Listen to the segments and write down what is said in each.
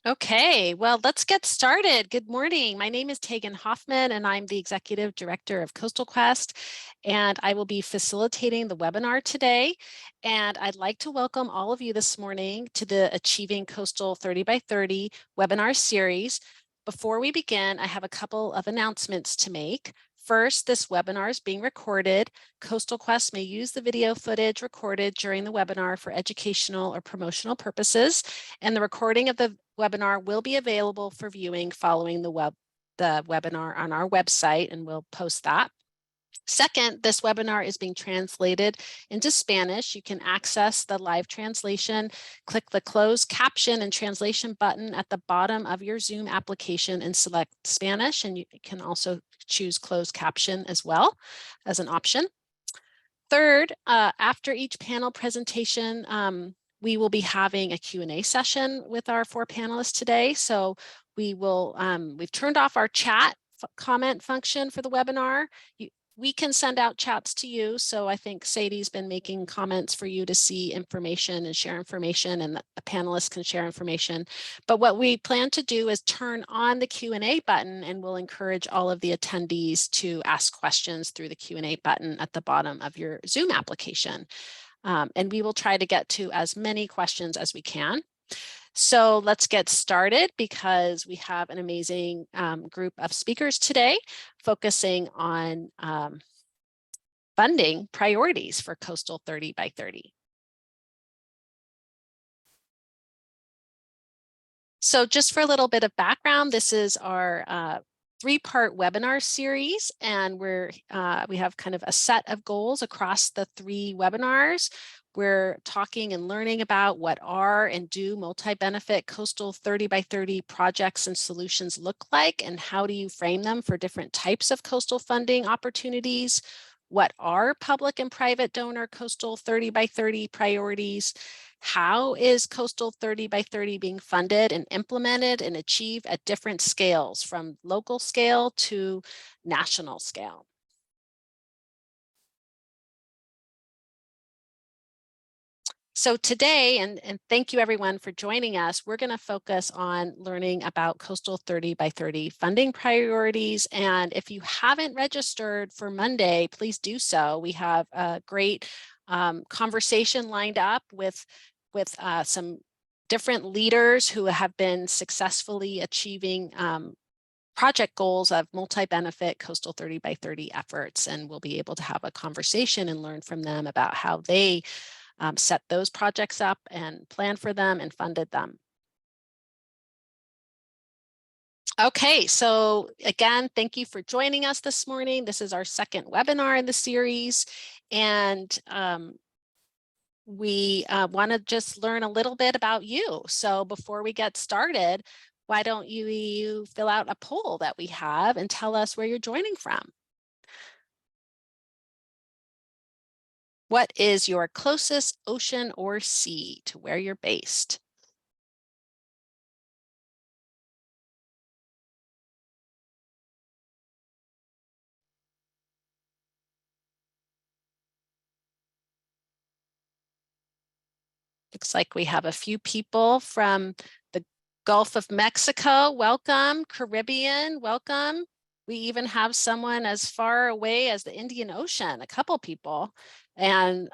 Okay, well, let's get started. Good morning. My name is Tegan Hoffman, and I'm the Executive Director of Coastal Quest, and I will be facilitating the webinar today. And I'd like to welcome all of you this morning to the Achieving Coastal 30 by 30 webinar series. Before we begin, I have a couple of announcements to make. First, this webinar is being recorded. Coastal Quest may use the video footage recorded during the webinar for educational or promotional purposes, and the recording of the webinar will be available for viewing following the webinar on our website, and we'll post that. Second, this webinar is being translated into Spanish. You can access the live translation, click the closed caption and translation button at the bottom of your Zoom application and select Spanish, and you can also choose closed caption as well as an option. Third, after each panel presentation, we will be having a Q&A session with our 4 panelists today. So we've turned off our chat comment function for the webinar. We can send out chats to you. So I think Sadie's been making comments for you to see information and share information, and the panelists can share information. But what we plan to do is turn on the Q&A button, and we'll encourage all of the attendees to ask questions through the Q&A button at the bottom of your Zoom application. And we will try to get to as many questions as we can. So let's get started, because we have an amazing group of speakers today focusing on funding priorities for Coastal 30 by 30. So just for a little bit of background, this is our 3-part webinar series, and we have kind of a set of goals across the 3 webinars. We're talking and learning about what are and do multi-benefit coastal 30 by 30 projects and solutions look like, and how do you frame them for different types of coastal funding opportunities? What are public and private donor coastal 30 by 30 priorities? How is coastal 30 by 30 being funded and implemented and achieved at different scales, from local scale to national scale? So today, and thank you everyone for joining us, we're going to focus on learning about Coastal 30 by 30 funding priorities. And if you haven't registered for Monday, please do so. We have a great conversation lined up with some different leaders who have been successfully achieving project goals of multi-benefit coastal 30 by 30 efforts. And we'll be able to have a conversation and learn from them about how they set those projects up and planned for them and funded them. Okay, so again, thank you for joining us this morning. This is our 2nd webinar in the series, and we want to just learn a little bit about you. So before we get started, why don't you fill out a poll that we have and tell us where you're joining from? What is your closest ocean or sea to where you're based? Looks like we have a few people from the Gulf of Mexico. Welcome. Caribbean, welcome. We even have someone as far away as the Indian Ocean, a couple people, and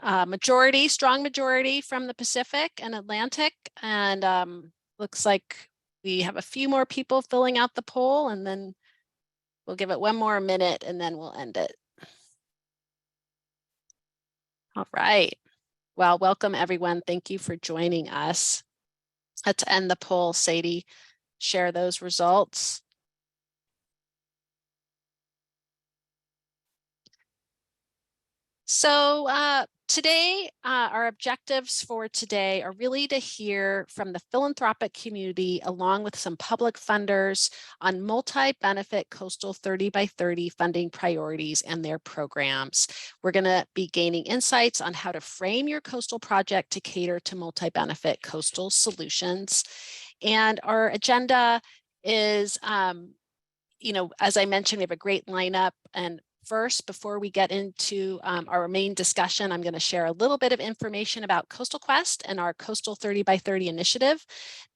strong majority from the Pacific and Atlantic. And looks like we have a few more people filling out the poll, and then we'll give it one more minute and then we'll end it. All right. Well, welcome everyone. Thank you for joining us. Let's end the poll. Sadie, share those results. So today, our objectives for today are really to hear from the philanthropic community, along with some public funders, on multi-benefit coastal 30 by 30 funding priorities and their programs. We're going to be gaining insights on how to frame your coastal project to cater to multi-benefit coastal solutions. And our agenda is, as I mentioned, we have a great lineup, and first, before we get into our main discussion, I'm going to share a little bit of information about Coastal Quest and our Coastal 30 by 30 initiative.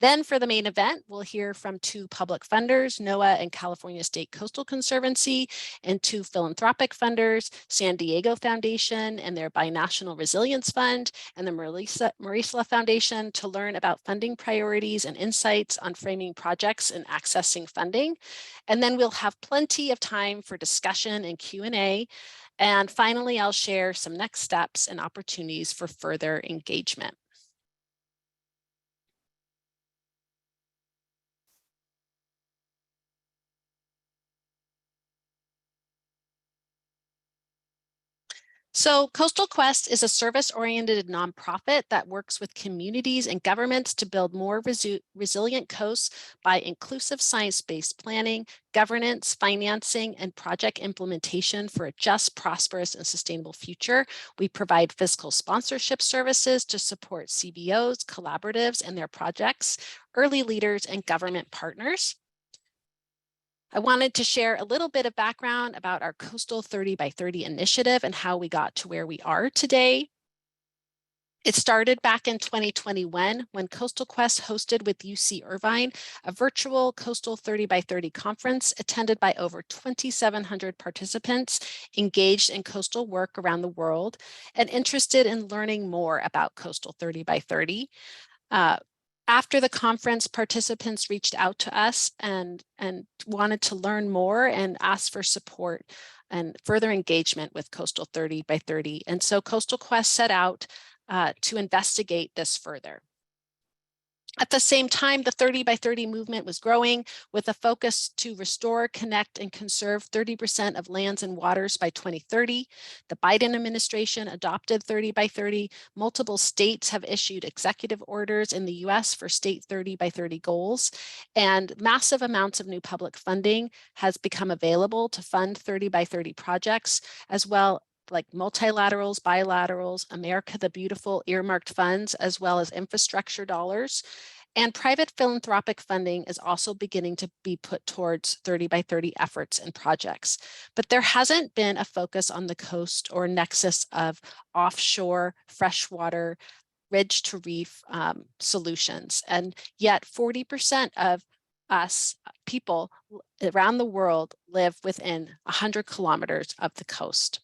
Then for the main event, we'll hear from two public funders, NOAA and California State Coastal Conservancy, and two philanthropic funders, San Diego Foundation and their Binational Resilience Fund, and the Marisla Foundation, to learn about funding priorities and insights on framing projects and accessing funding. And then we'll have plenty of time for discussion and Q&A. And finally, I'll share some next steps and opportunities for further engagement. So Coastal Quest is a service-oriented nonprofit that works with communities and governments to build more resilient coasts by inclusive science-based planning, governance, financing, and project implementation for a just, prosperous, and sustainable future. We provide fiscal sponsorship services to support CBOs, collaboratives, and their projects, early leaders, and government partners. I wanted to share a little bit of background about our Coastal 30 by 30 initiative and how we got to where we are today. It started back in 2021 when Coastal Quest hosted with UC Irvine a virtual Coastal 30 by 30 conference attended by over 2,700 participants engaged in coastal work around the world and interested in learning more about Coastal 30 by 30. After the conference, participants reached out to us and wanted to learn more and ask for support and further engagement with Coastal 30 by 30. And so Coastal Quest set out to investigate this further. At the same time, the 30 by 30 movement was growing with a focus to restore, connect, and conserve 30% of lands and waters by 2030. The Biden administration adopted 30 by 30. Multiple states have issued executive orders in the US for state 30 by 30 goals, and massive amounts of new public funding has become available to fund 30 by 30 projects, as well like multilaterals, bilaterals, America the Beautiful earmarked funds, as well as infrastructure dollars. And private philanthropic funding is also beginning to be put towards 30 by 30 efforts and projects. But there hasn't been a focus on the coast or nexus of offshore, freshwater, ridge to reef solutions. And yet 40% of us people around the world live within 100 kilometers of the coast.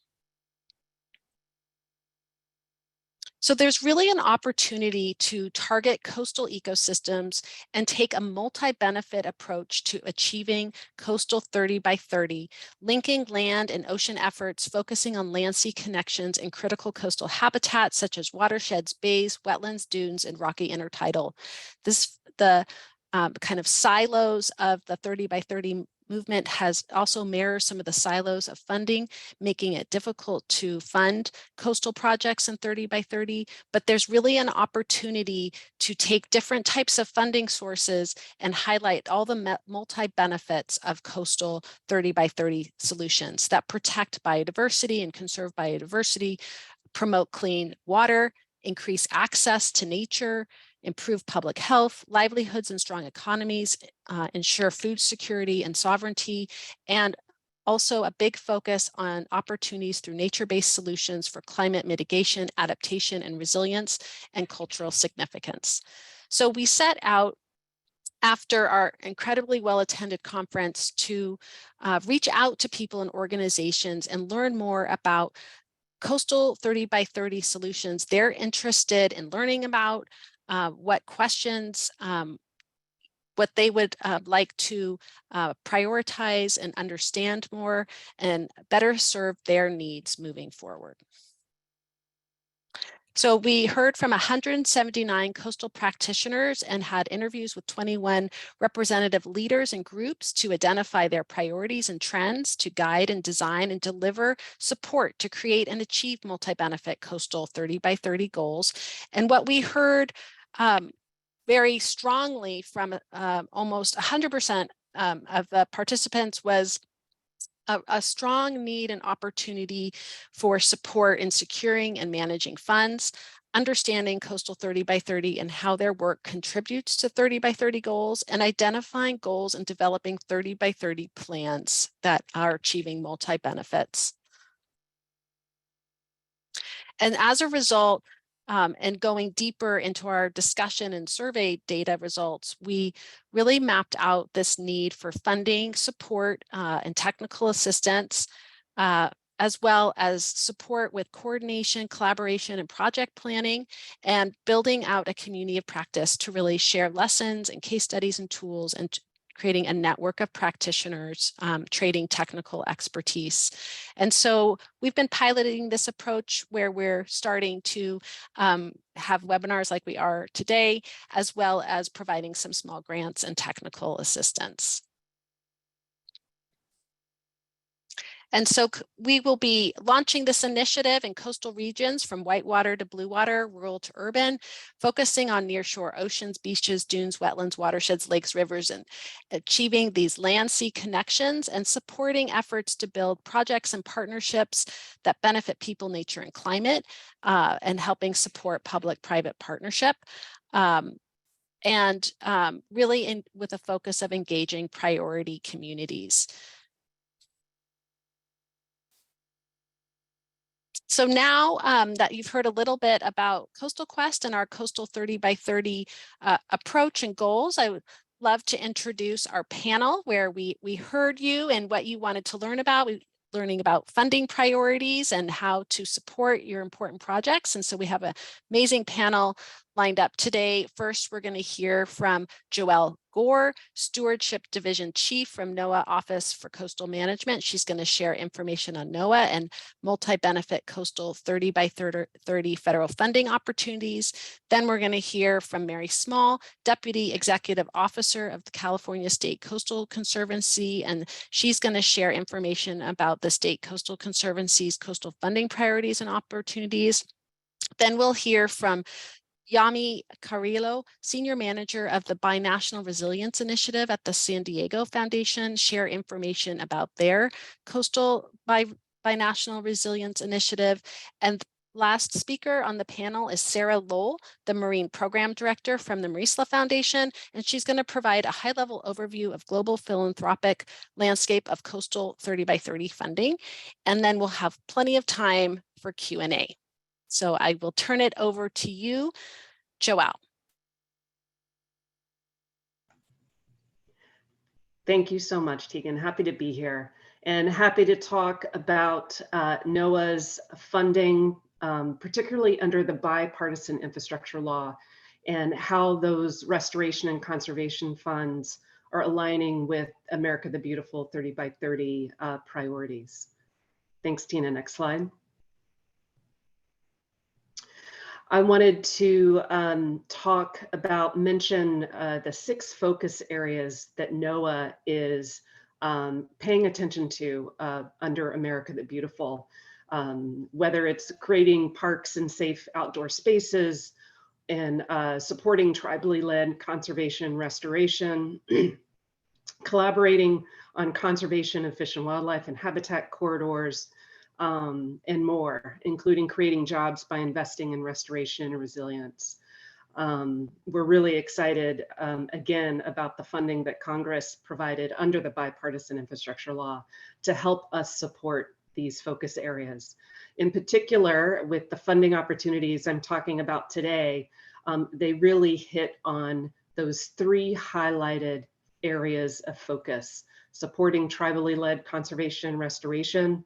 So there's really an opportunity to target coastal ecosystems and take a multi-benefit approach to achieving Coastal 30 by 30, linking land and ocean efforts, focusing on land-sea connections and critical coastal habitats such as watersheds, bays, wetlands, dunes, and rocky intertidal. The kind of silos of the 30 by 30 movement has also mirrored some of the silos of funding, making it difficult to fund coastal projects in 30 by 30, but there's really an opportunity to take different types of funding sources and highlight all the multi-benefits of coastal 30 by 30 solutions that protect biodiversity and conserve biodiversity, promote clean water, increase access to nature, improve public health, livelihoods and strong economies, ensure food security and sovereignty, and also a big focus on opportunities through nature-based solutions for climate mitigation, adaptation, and resilience, and cultural significance. So we set out after our incredibly well-attended conference to reach out to people and organizations and learn more about Coastal 30 by 30 solutions they're interested in learning about, what questions, what they would like to prioritize and understand more and better serve their needs moving forward. So we heard from 179 coastal practitioners and had interviews with 21 representative leaders and groups to identify their priorities and trends to guide and design and deliver support to create and achieve multi-benefit coastal 30 by 30 goals. And what we heard very strongly from almost 100% of the participants was a strong need and opportunity for support in securing and managing funds, understanding Coastal 30 by 30 and how their work contributes to 30 by 30 goals, and identifying goals and developing 30 by 30 plans that are achieving multi-benefits. And as a result, and going deeper into our discussion and survey data results, we really mapped out this need for funding, support, and technical assistance, as well as support with coordination, collaboration, and project planning, and building out a community of practice to really share lessons and case studies and tools, and creating a network of practitioners, trading technical expertise. And so we've been piloting this approach where we're starting to have webinars like we are today, as well as providing some small grants and technical assistance. And so we will be launching this initiative in coastal regions from whitewater to blue water, rural to urban, focusing on nearshore oceans, beaches, dunes, wetlands, watersheds, lakes, rivers, and achieving these land-sea connections and supporting efforts to build projects and partnerships that benefit people, nature, and climate, and helping support public-private partnership. Really with a focus of engaging priority communities. So now that you've heard a little bit about Coastal Quest and our Coastal 30 by 30 approach and goals, I would love to introduce our panel where we heard you and what you wanted to learn about. Learning about funding priorities and how to support your important projects. And so we have an amazing panel lined up today. First, we're going to hear from Joelle Gore, Stewardship Division Chief from NOAA Office for Coastal Management. She's going to share information on NOAA and multi-benefit coastal 30 by 30 federal funding opportunities. Then we're going to hear from Mary Small, Deputy Executive Officer of the California State Coastal Conservancy, and she's going to share information about the State Coastal Conservancy's coastal funding priorities and opportunities. Then we'll hear from Yamilett Carrillo, Senior Manager of the Binational Resilience Initiative at the San Diego Foundation, share information about their coastal binational resilience initiative. And last speaker on the panel is Sara, Lowell, the Marine Program Director from the Marisla Foundation, and she's going to provide a high-level overview of global philanthropic landscape of coastal 30 by 30 funding. And then we'll have plenty of time for Q&A. So I will turn it over to you, Joelle. Thank you so much, Tegan. Happy to be here and happy to talk about NOAA's funding, particularly under the bipartisan infrastructure law, and how those restoration and conservation funds are aligning with America the Beautiful 30 by 30 priorities. Thanks, Tina. Next slide. I wanted to mention the 6 focus areas that NOAA is paying attention to under America the Beautiful, whether it's creating parks and safe outdoor spaces and supporting tribally led conservation and restoration, collaborating on conservation of fish and wildlife and habitat corridors, and more, including creating jobs by investing in restoration and resilience. We're really excited, again, about the funding that Congress provided under the bipartisan infrastructure law to help us support these focus areas. In particular, with the funding opportunities I'm talking about today, they really hit on those 3 highlighted areas of focus: supporting tribally led conservation and restoration,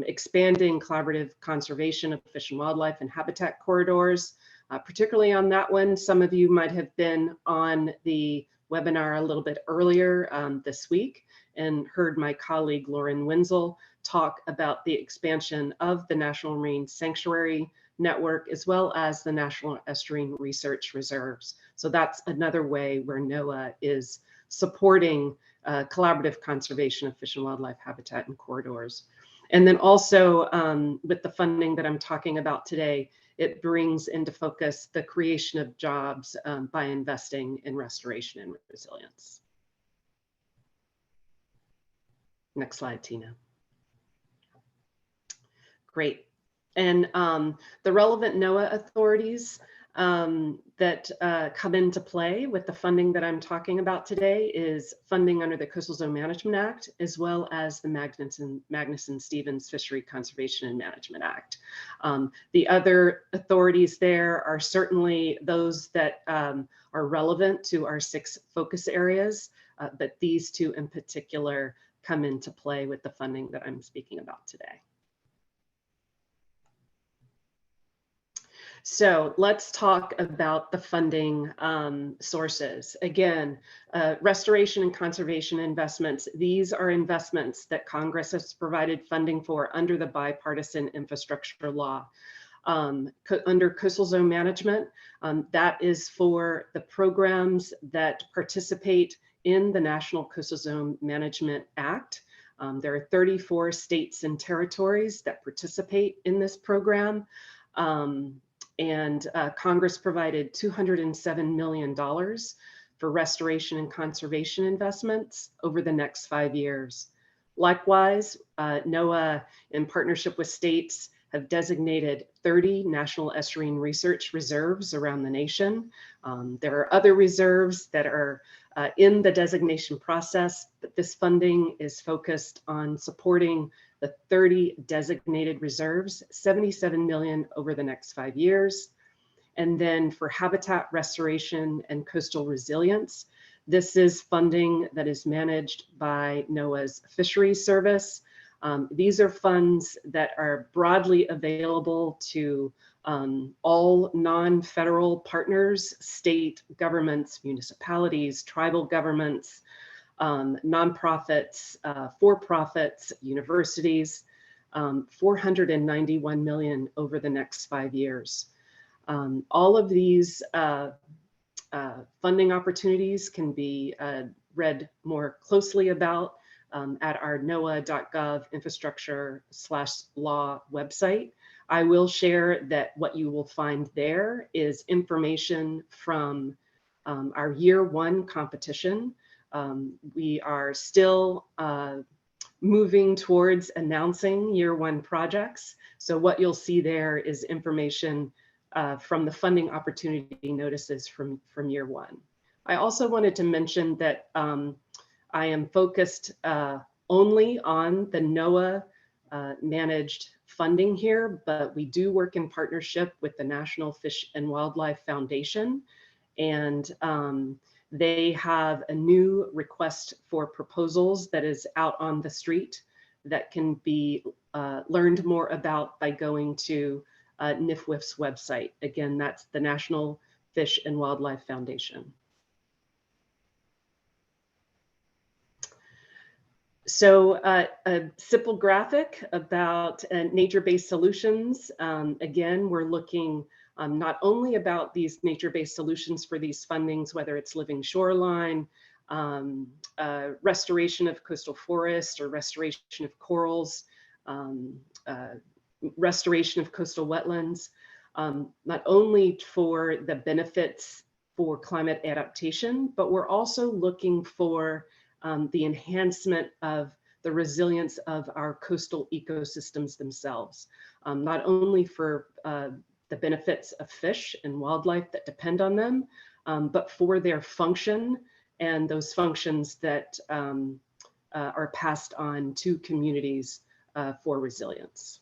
expanding collaborative conservation of fish and wildlife and habitat corridors. Particularly on that one, some of you might have been on the webinar a little bit earlier this week and heard my colleague Lauren Wenzel talk about the expansion of the National Marine Sanctuary Network, as well as the National Estuarine Research Reserves. So that's another way where NOAA is supporting collaborative conservation of fish and wildlife habitat and corridors. And then also with the funding that I'm talking about today, it brings into focus the creation of jobs by investing in restoration and resilience. Next slide, Tina. Great. And the relevant NOAA authorities that come into play with the funding that I'm talking about today is funding under the Coastal Zone Management Act, as well as the Magnuson-Stevens Fishery Conservation and Management Act. The other authorities there are certainly those that are relevant to our 6 focus areas, but these 2 in particular come into play with the funding that I'm speaking about today. So let's talk about the funding sources. Again, restoration and conservation investments. These are investments that Congress has provided funding for under the bipartisan infrastructure law. Under coastal zone management, that is for the programs that participate in the National Coastal Zone Management Act. There are 34 states and territories that participate in this program. Congress provided $207 million for restoration and conservation investments over the next 5 years. Likewise, NOAA, in partnership with states, have designated 30 national estuarine research reserves around the nation. There are other reserves that are in the designation process, but this funding is focused on supporting the 30 designated reserves, 77 million over the next 5 years. And then for habitat restoration and coastal resilience, this is funding that is managed by NOAA's Fisheries Service. These are funds that are broadly available to all non-federal partners, state governments, municipalities, tribal governments, nonprofits, for-profits, universities, 491 million over the next 5 years. All of these funding opportunities can be read more closely about at our NOAA.gov infrastructure/law website. I will share that what you will find there is information from our year 1 competition. We are still moving towards announcing year 1 projects. So what you'll see there is information from the funding opportunity notices from year 1. I also wanted to mention that I am focused only on the NOAA managed funding here, but we do work in partnership with the National Fish and Wildlife Foundation, and they have a new request for proposals that is out on the street that can be learned more about by going to NFWF's website. Again, that's the National Fish and Wildlife Foundation. So a simple graphic about nature-based solutions. Again, we're looking not only about these nature-based solutions for these fundings, whether it's living shoreline, restoration of coastal forest, or restoration of corals, restoration of coastal wetlands, not only for the benefits for climate adaptation, but we're also looking for the enhancement of the resilience of our coastal ecosystems themselves, not only for the benefits of fish and wildlife that depend on them, but for their function and those functions that are passed on to communities for resilience.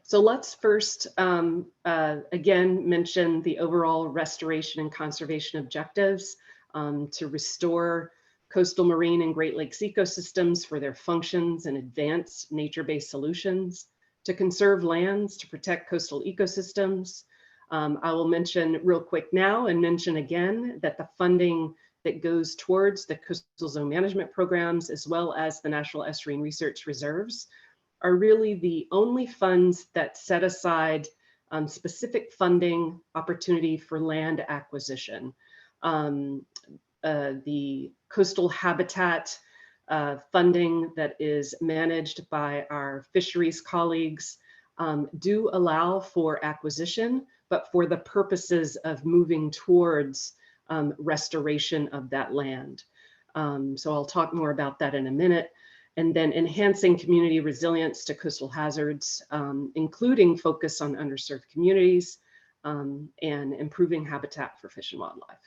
So let's first, again, mention the overall restoration and conservation objectives to restore coastal marine and Great Lakes ecosystems for their functions and advance nature-based solutions, to conserve lands, to protect coastal ecosystems. I will mention real quick now and mention again that the funding that goes towards the coastal zone management programs, as well as the National Estuarine Research Reserves, are really the only funds that set aside specific funding opportunity for land acquisition. The coastal habitat funding that is managed by our fisheries colleagues do allow for acquisition, but for the purposes of moving towards restoration of that land. So I'll talk more about that in a minute. And then enhancing community resilience to coastal hazards, including focus on underserved communities, and improving habitat for fish and wildlife.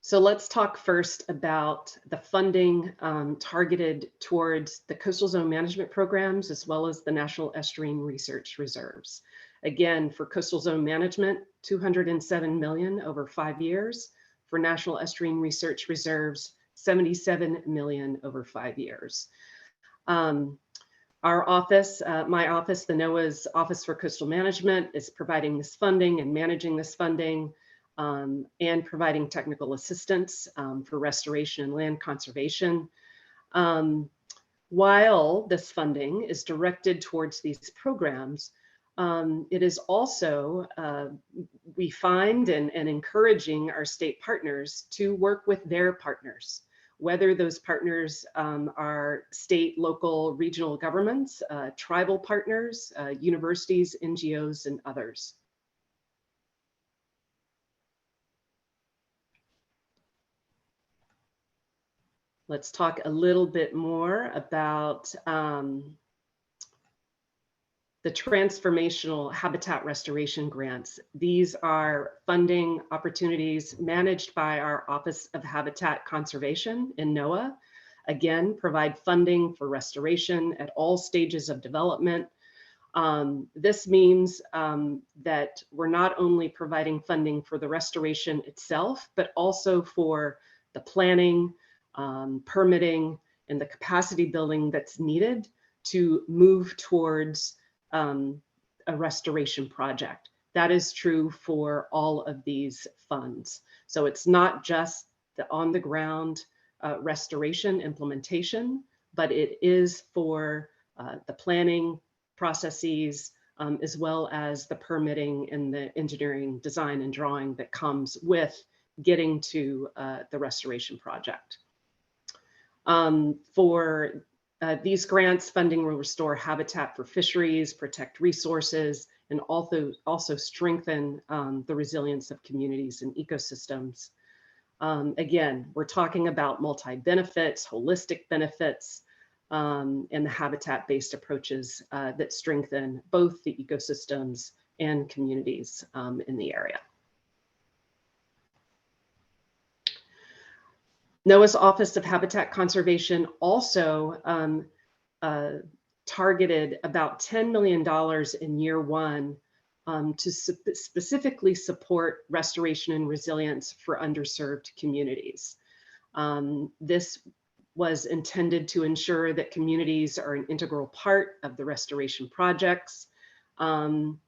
So let's talk first about the funding targeted towards the coastal zone management programs, as well as the National Estuarine Research Reserves. Again, for coastal zone management, $207 million over 5 years. For National Estuarine Research Reserves, $77 million over 5 years. Our office, my office, the NOAA's Office for Coastal Management, is providing this funding and managing this funding, and providing technical assistance for restoration and land conservation. While this funding is directed towards these programs, it is also, we find and encouraging our state partners to work with their partners, whether those partners are state, local, regional governments, tribal partners, universities, NGOs, and others. Let's talk a little bit more about the transformational habitat restoration grants. These are funding opportunities managed by our Office of Habitat Conservation in NOAA. Again, provide funding for restoration at all stages of development. This means that we're not only providing funding for the restoration itself, but also for the planning, permitting, and the capacity building that's needed to move towards a restoration project. That is true for all of these funds. So it's not just the on the ground restoration implementation, but it is for the planning processes, as well as the permitting and the engineering design and drawing that comes with getting to the restoration project. For these grants, funding will restore habitat for fisheries, protect resources, and also strengthen the resilience of communities and ecosystems. Again, we're talking about multi-benefits, holistic benefits, and the habitat-based approaches that strengthen both the ecosystems and communities in the area. NOAA's Office of Habitat Conservation also targeted about $10 million in year one to specifically support restoration and resilience for underserved communities. This was intended to ensure that communities are an integral part of the restoration projects. And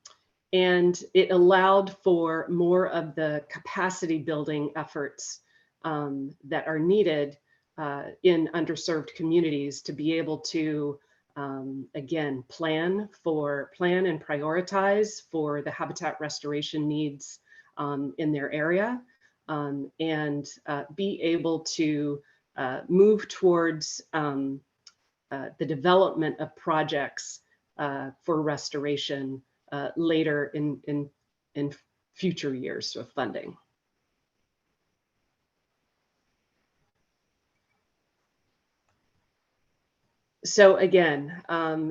it allowed for more of the capacity building efforts that are needed in underserved communities to be able to, again, plan and prioritize for the habitat restoration needs in their area, and be able to move towards the development of projects for restoration later in future years of funding. So again,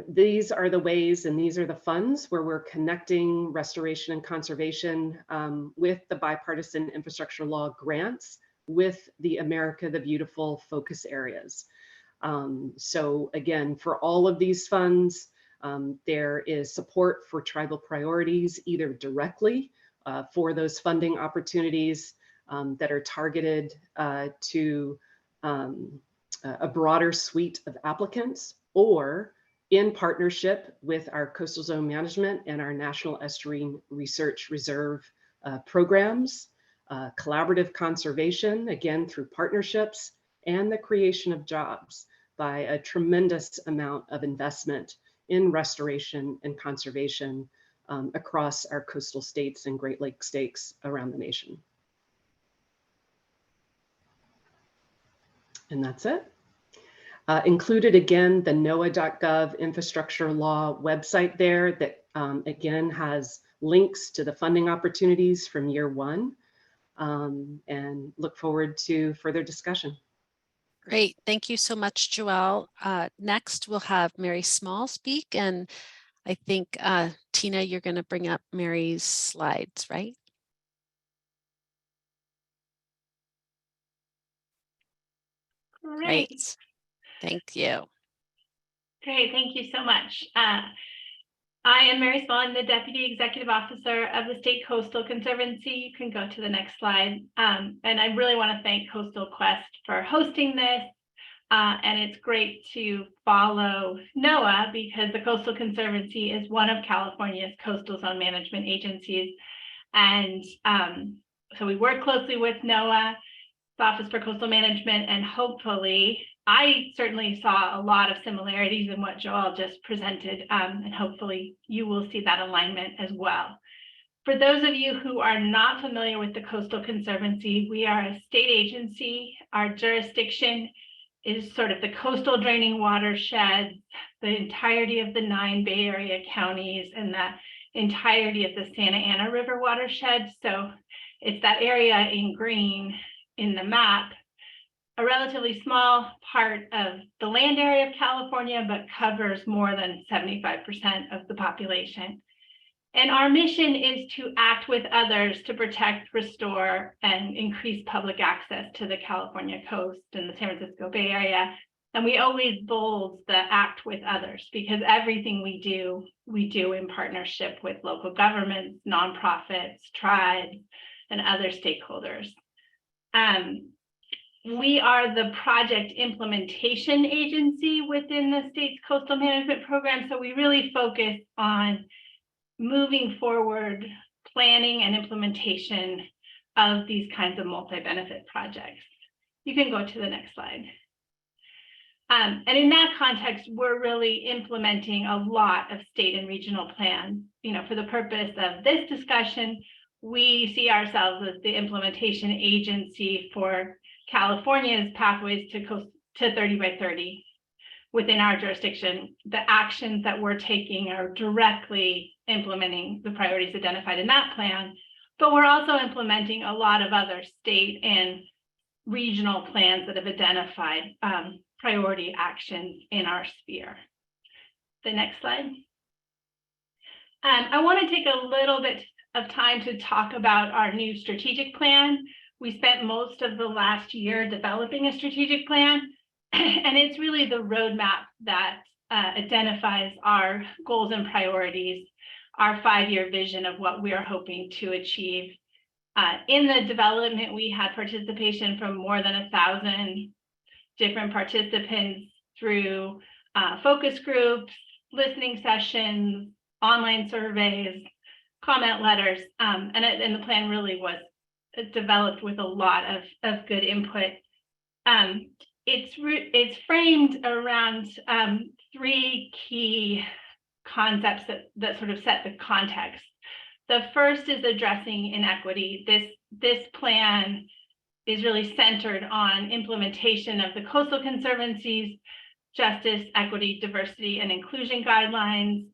these are the ways and these are the funds where we're connecting restoration and conservation with the bipartisan infrastructure law grants with the America the Beautiful focus areas. So again, for all of these funds, there is support for tribal priorities, either directly for those funding opportunities that are targeted to a broader suite of applicants, or in partnership with our Coastal Zone Management and our National Estuarine Research Reserve programs, collaborative conservation, again, through partnerships, and the creation of jobs by a tremendous amount of investment in restoration and conservation across our coastal states and Great Lakes states around the nation. And that's it. Included again, the NOAA.gov infrastructure law website there that again has links to the funding opportunities from year one. and look forward to further discussion. Great. Thank you so much, Joelle. Next, we'll have Mary Small speak. And I think, Tina, you're going to bring up Mary's slides, right? Great. Thank you. Great. Thank you so much. I am Mary Small. I'm the Deputy Executive Officer of the State Coastal Conservancy. You can go to the next slide. And I really want to thank Coastal Quest for hosting this. And it's great to follow NOAA because the Coastal Conservancy is one of California's coastal zone management agencies. And so we work closely with NOAA, the Office for Coastal Management, and hopefully, I certainly saw a lot of similarities in what Joelle just presented, and hopefully you will see that alignment as well. For those of you who are not familiar with the Coastal Conservancy, we are a state agency. Our jurisdiction is sort of the coastal draining watersheds, the entirety of the 9 Bay Area counties, and the entirety of the Santa Ana River watershed. So it's that area in green in the map, a relatively small part of the land area of California, but covers more than 75% of the population. And our mission is to act with others to protect, restore, and increase public access to the California coast and the San Francisco Bay Area. And we always bold the act with others because everything we do in partnership with local governments, nonprofits, tribes, and other stakeholders. We are the project implementation agency within the state's coastal management program. So we really focus on moving forward planning and implementation of these kinds of multi-benefit projects. You can go to the next slide. And in that context, we're really implementing a lot of state and regional plans. You know, for the purpose of this discussion, we see ourselves as the implementation agency for California's pathways to 30 by 30 within our jurisdiction. The actions that we're taking are directly implementing the priorities identified in that plan, but we're also implementing a lot of other state and regional plans that have identified priority actions in our sphere. The next slide. I want to take a little bit of time to talk about our new strategic plan. We spent most of the last year developing a strategic plan, and it's really the roadmap that identifies our goals and priorities, our 5-year vision of what we are hoping to achieve. In the development, we had participation from more than 1,000 different participants through focus groups, listening sessions, online surveys, comment letters, and the plan really was developed with a lot of good input. It's framed around 3 key concepts that sort of set the context. The first is addressing inequity. This plan is really centered on implementation of the Coastal Conservancy's justice, equity, diversity, and inclusion guidelines,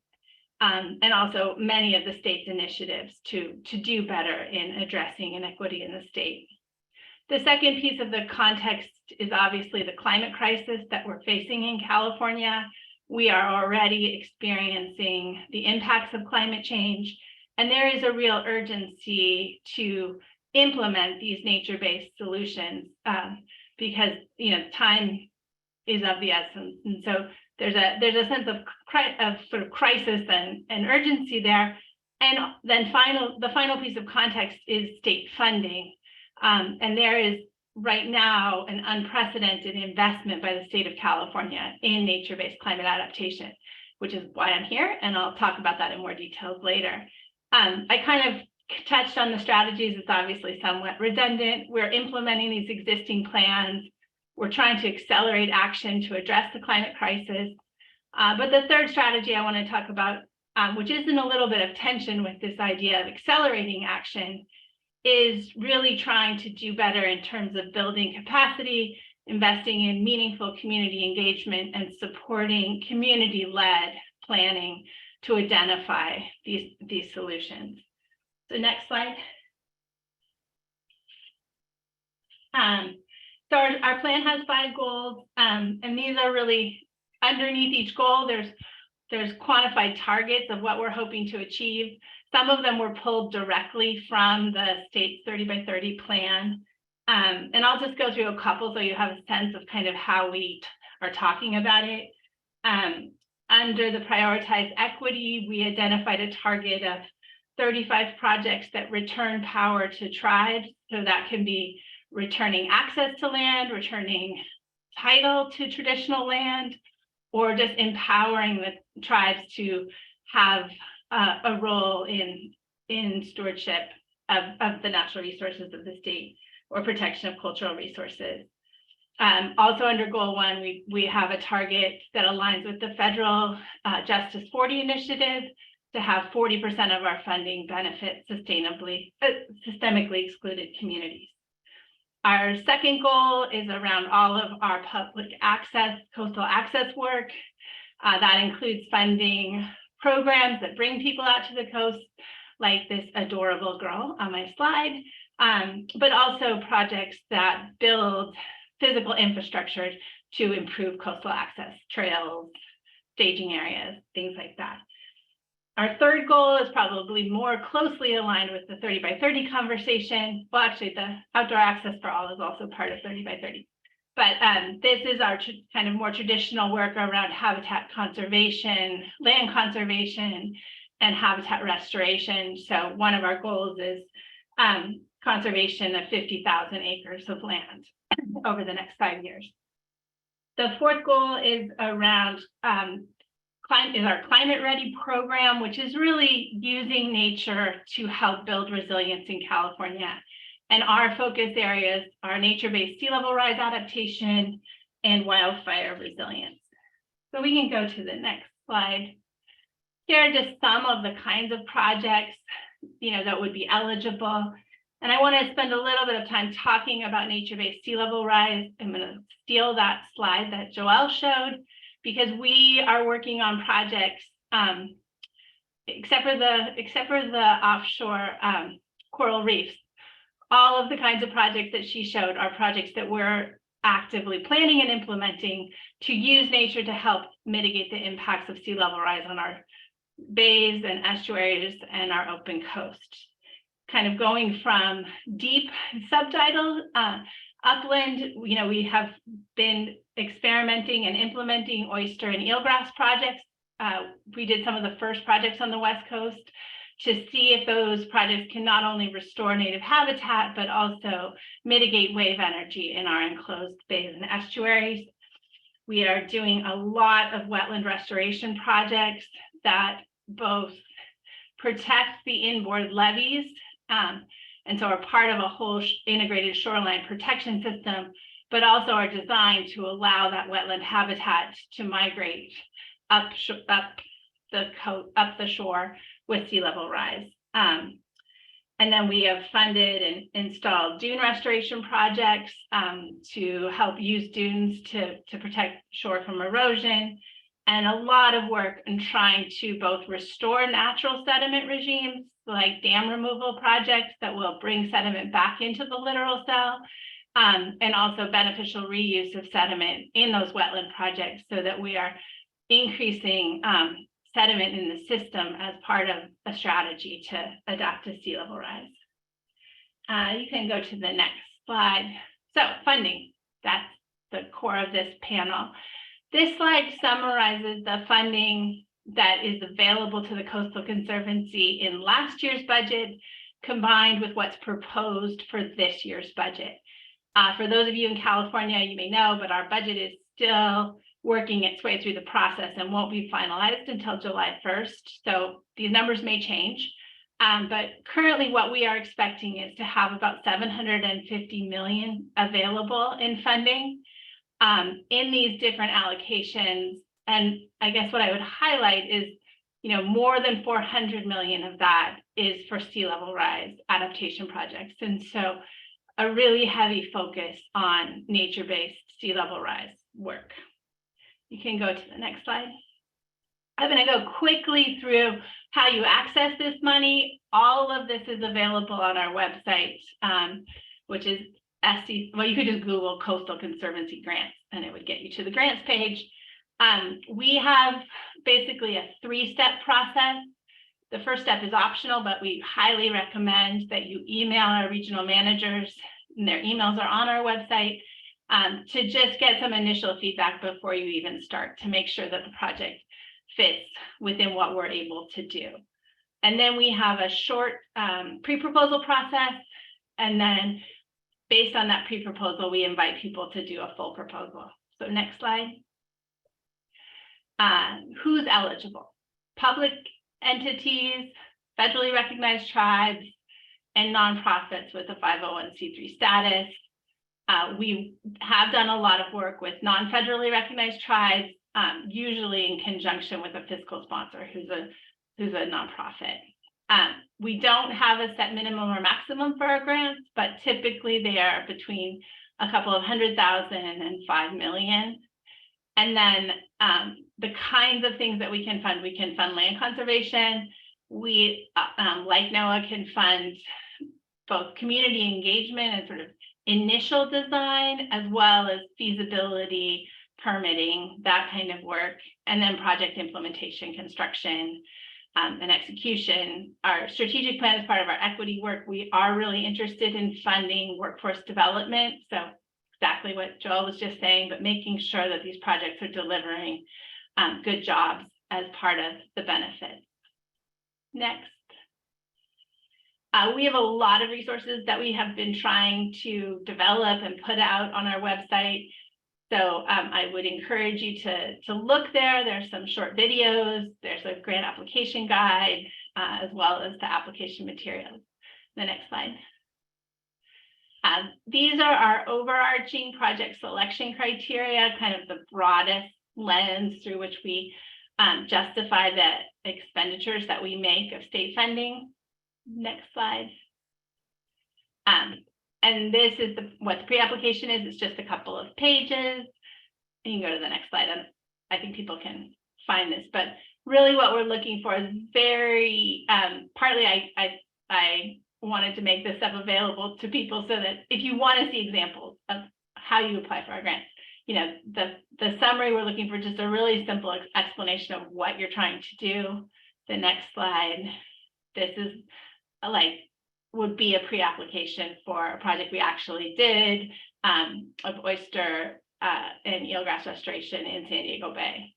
and also many of the state's initiatives to do better in addressing inequity in the state. The second piece of the context is obviously the climate crisis that we're facing in California. We are already experiencing the impacts of climate change, and there is a real urgency to implement these nature-based solutions because time is of the essence, and so there's a sense of sort of crisis and urgency there. And then the final piece of context is state funding, and there is right now an unprecedented investment by the state of California in nature-based climate adaptation, which is why I'm here, and I'll talk about that in more details later. I kind of touched on the strategies. It's obviously somewhat redundant. We're implementing these existing plans. We're trying to accelerate action to address the climate crisis. But the third strategy I want to talk about, which is in a little bit of tension with this idea of accelerating action, is really trying to do better in terms of building capacity, investing in meaningful community engagement, and supporting community-led planning to identify these solutions. So next slide. So our plan has 5 goals, and these are really underneath each goal. There's quantified targets of what we're hoping to achieve. Some of them were pulled directly from the state's 30 by 30 plan. And I'll just go through a couple so you have a sense of kind of how we are talking about it. Under the prioritized equity, we identified a target of 35 projects that return power to tribes. So that can be returning access to land, returning title to traditional land, or just empowering the tribes to have a role in stewardship of the natural resources of the state or protection of cultural resources. Also under goal 1, we have a target that aligns with the federal Justice 40 initiative to have 40% of our funding benefit systemically excluded communities. Our second goal is around all of our public access, coastal access work. That includes funding programs that bring people out to the coast, like this adorable girl on my slide, but also projects that build physical infrastructure to improve coastal access, trails, staging areas, things like that. Our third goal is probably more closely aligned with the 30 by 30 conversation. Well, actually, the outdoor access for all is also part of 30 by 30. But this is our kind of more traditional work around habitat conservation, land conservation, and habitat restoration. So one of our goals is conservation of 50,000 acres of land over the next 5 years. The fourth goal is around our Climate Ready program, which is really using nature to help build resilience in California. And our focus areas are nature-based sea level rise adaptation and wildfire resilience. So we can go to the next slide. Here are just some of the kinds of projects, that would be eligible. And I want to spend a little bit of time talking about nature-based sea level rise. I'm going to steal that slide that Joelle showed, because we are working on projects, except for the offshore coral reefs. All of the kinds of projects that she showed are projects that we're actively planning and implementing to use nature to help mitigate the impacts of sea level rise on our bays and estuaries and our open coast. Kind of going from deep subtidal upland, we have been experimenting and implementing oyster and eelgrass projects. We did some of the first projects on the West Coast to see if those projects can not only restore native habitat, but also mitigate wave energy in our enclosed bays and estuaries. We are doing a lot of wetland restoration projects that both protect the inboard levees, and so are part of a whole integrated shoreline protection system, but also are designed to allow that wetland habitat to migrate up the shore with sea level rise. And then we have funded and installed dune restoration projects to help use dunes to protect shore from erosion, and a lot of work in trying to both restore natural sediment regimes, like dam removal projects that will bring sediment back into the littoral cell, and also beneficial reuse of sediment in those wetland projects, so that we are increasing sediment in the system as part of a strategy to adapt to sea level rise. You can go to the next slide. So funding, that's the core of this panel. This slide summarizes the funding that is available to the Coastal Conservancy in last year's budget, combined with what's proposed for this year's budget. For those of you in California, you may know, but our budget is still working its way through the process and won't be finalized until July 1st. So these numbers may change, but currently what we are expecting is to have about $750 million available in funding in these different allocations. And I guess what I would highlight is, more than 400 million of that is for sea level rise adaptation projects. And so a really heavy focus on nature-based sea level rise work. You can go to the next slide. I'm going to go quickly through how you access this money. All of this is available on our website, which is well, you could just Google Coastal Conservancy grants and it would get you to the grants page. We have basically a 3-step process. The first step is optional, but we highly recommend that you email our regional managers, and their emails are on our website, to just get some initial feedback before you even start, to make sure that the project fits within what we're able to do. And then we have a short pre-proposal process, and then based on that pre-proposal, we invite people to do a full proposal. So next slide. Who's eligible? Public entities, federally recognized tribes, and nonprofits with a 501c3 status. We have done a lot of work with non-federally recognized tribes, usually in conjunction with a fiscal sponsor who's a nonprofit. We don't have a set minimum or maximum for our grants, but typically they are between a couple of 100,000 and 5 million. And then the kinds of things that we can fund land conservation. We, like NOAA, can fund both community engagement and sort of initial design, as well as feasibility, permitting, that kind of work, and then project implementation, construction, and execution. Our strategic plan is part of our equity work. We are really interested in funding workforce development. So exactly what Joelle was just saying, but making sure that these projects are delivering good jobs as part of the benefits. Next. We have a lot of resources that we have been trying to develop and put out on our website. So I would encourage you to look there. There's some short videos. There's a grant application guide, as well as the application materials. The next slide. These are our overarching project selection criteria, kind of the broadest lens through which we justify the expenditures that we make of state funding. Next slide. And this is what the pre-application is. It's just a couple of pages. You can go to the next slide. I think people can find this, but really what we're looking for is very, partly I wanted to make this stuff available to people so that if you want to see examples of how you apply for our grants, you know, the summary, we're looking for just a really simple explanation of what you're trying to do. The next slide. This is would be a pre-application for a project we actually did of oyster and eelgrass restoration in San Diego Bay.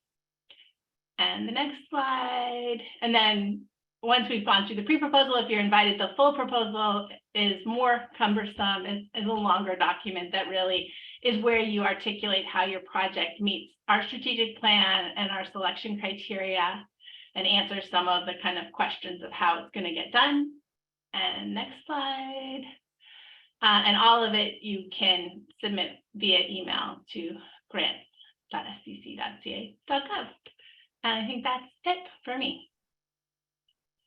And the next slide. And then once we've gone through the pre-proposal, if you're invited, the full proposal is more cumbersome, is a longer document that really is where you articulate how your project meets our strategic plan and our selection criteria, and answer some of the kind of questions of how it's going to get done. And next slide. And all of it you can submit via email to grants.scc.ca.gov. And I think that's it for me.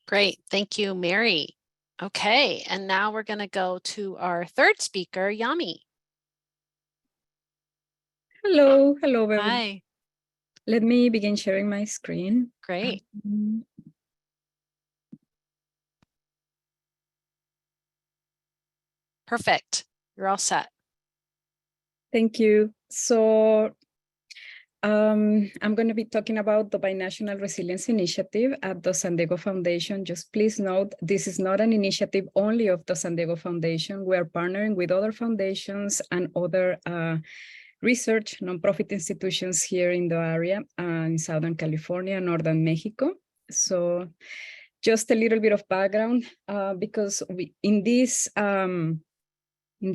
Great. Thank you, Mary. Okay. And now we're going to go to our third speaker, Yami. Hello. Hello, everyone. Hi. Let me begin sharing my screen. Great. Perfect. You're all set. Thank you. So I'm going to be talking about the Binational Resilience Initiative at the San Diego Foundation. Just please note, this is not an initiative only of the San Diego Foundation. We are partnering with other foundations and other research nonprofit institutions here in the area, in Southern California, Northern Mexico. So just a little bit of background, because in this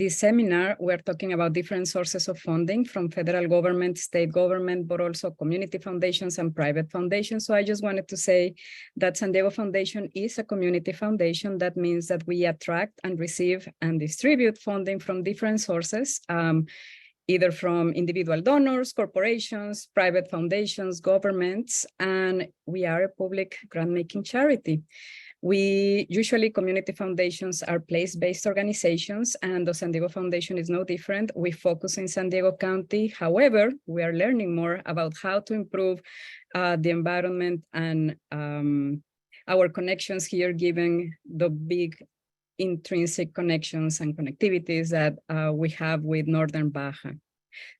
seminar, we're talking about different sources of funding from federal government, state government, but also community foundations and private foundations. So I just wanted to say that San Diego Foundation is a community foundation. That means that we attract and receive and distribute funding from different sources, either from individual donors, corporations, private foundations, governments, and we are a public grant-making charity. We usually, community foundations are place-based organizations, and the San Diego Foundation is no different. We focus in San Diego County. However, we are learning more about how to improve the environment and our connections here, given the big intrinsic connections and connectivities that we have with Northern Baja.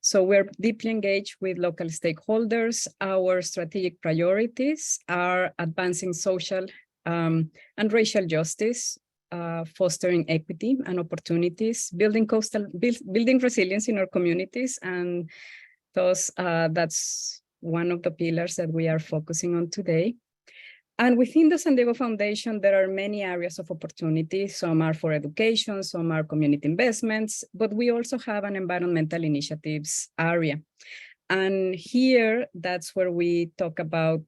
So we're deeply engaged with local stakeholders. Our strategic priorities are advancing social and racial justice, fostering equity and opportunities, building resilience in our communities, and thus that's one of the pillars that we are focusing on today. And within the San Diego Foundation, there are many areas of opportunity. Some are for education, some are community investments, but we also have an environmental initiatives area. And here, that's where we talk about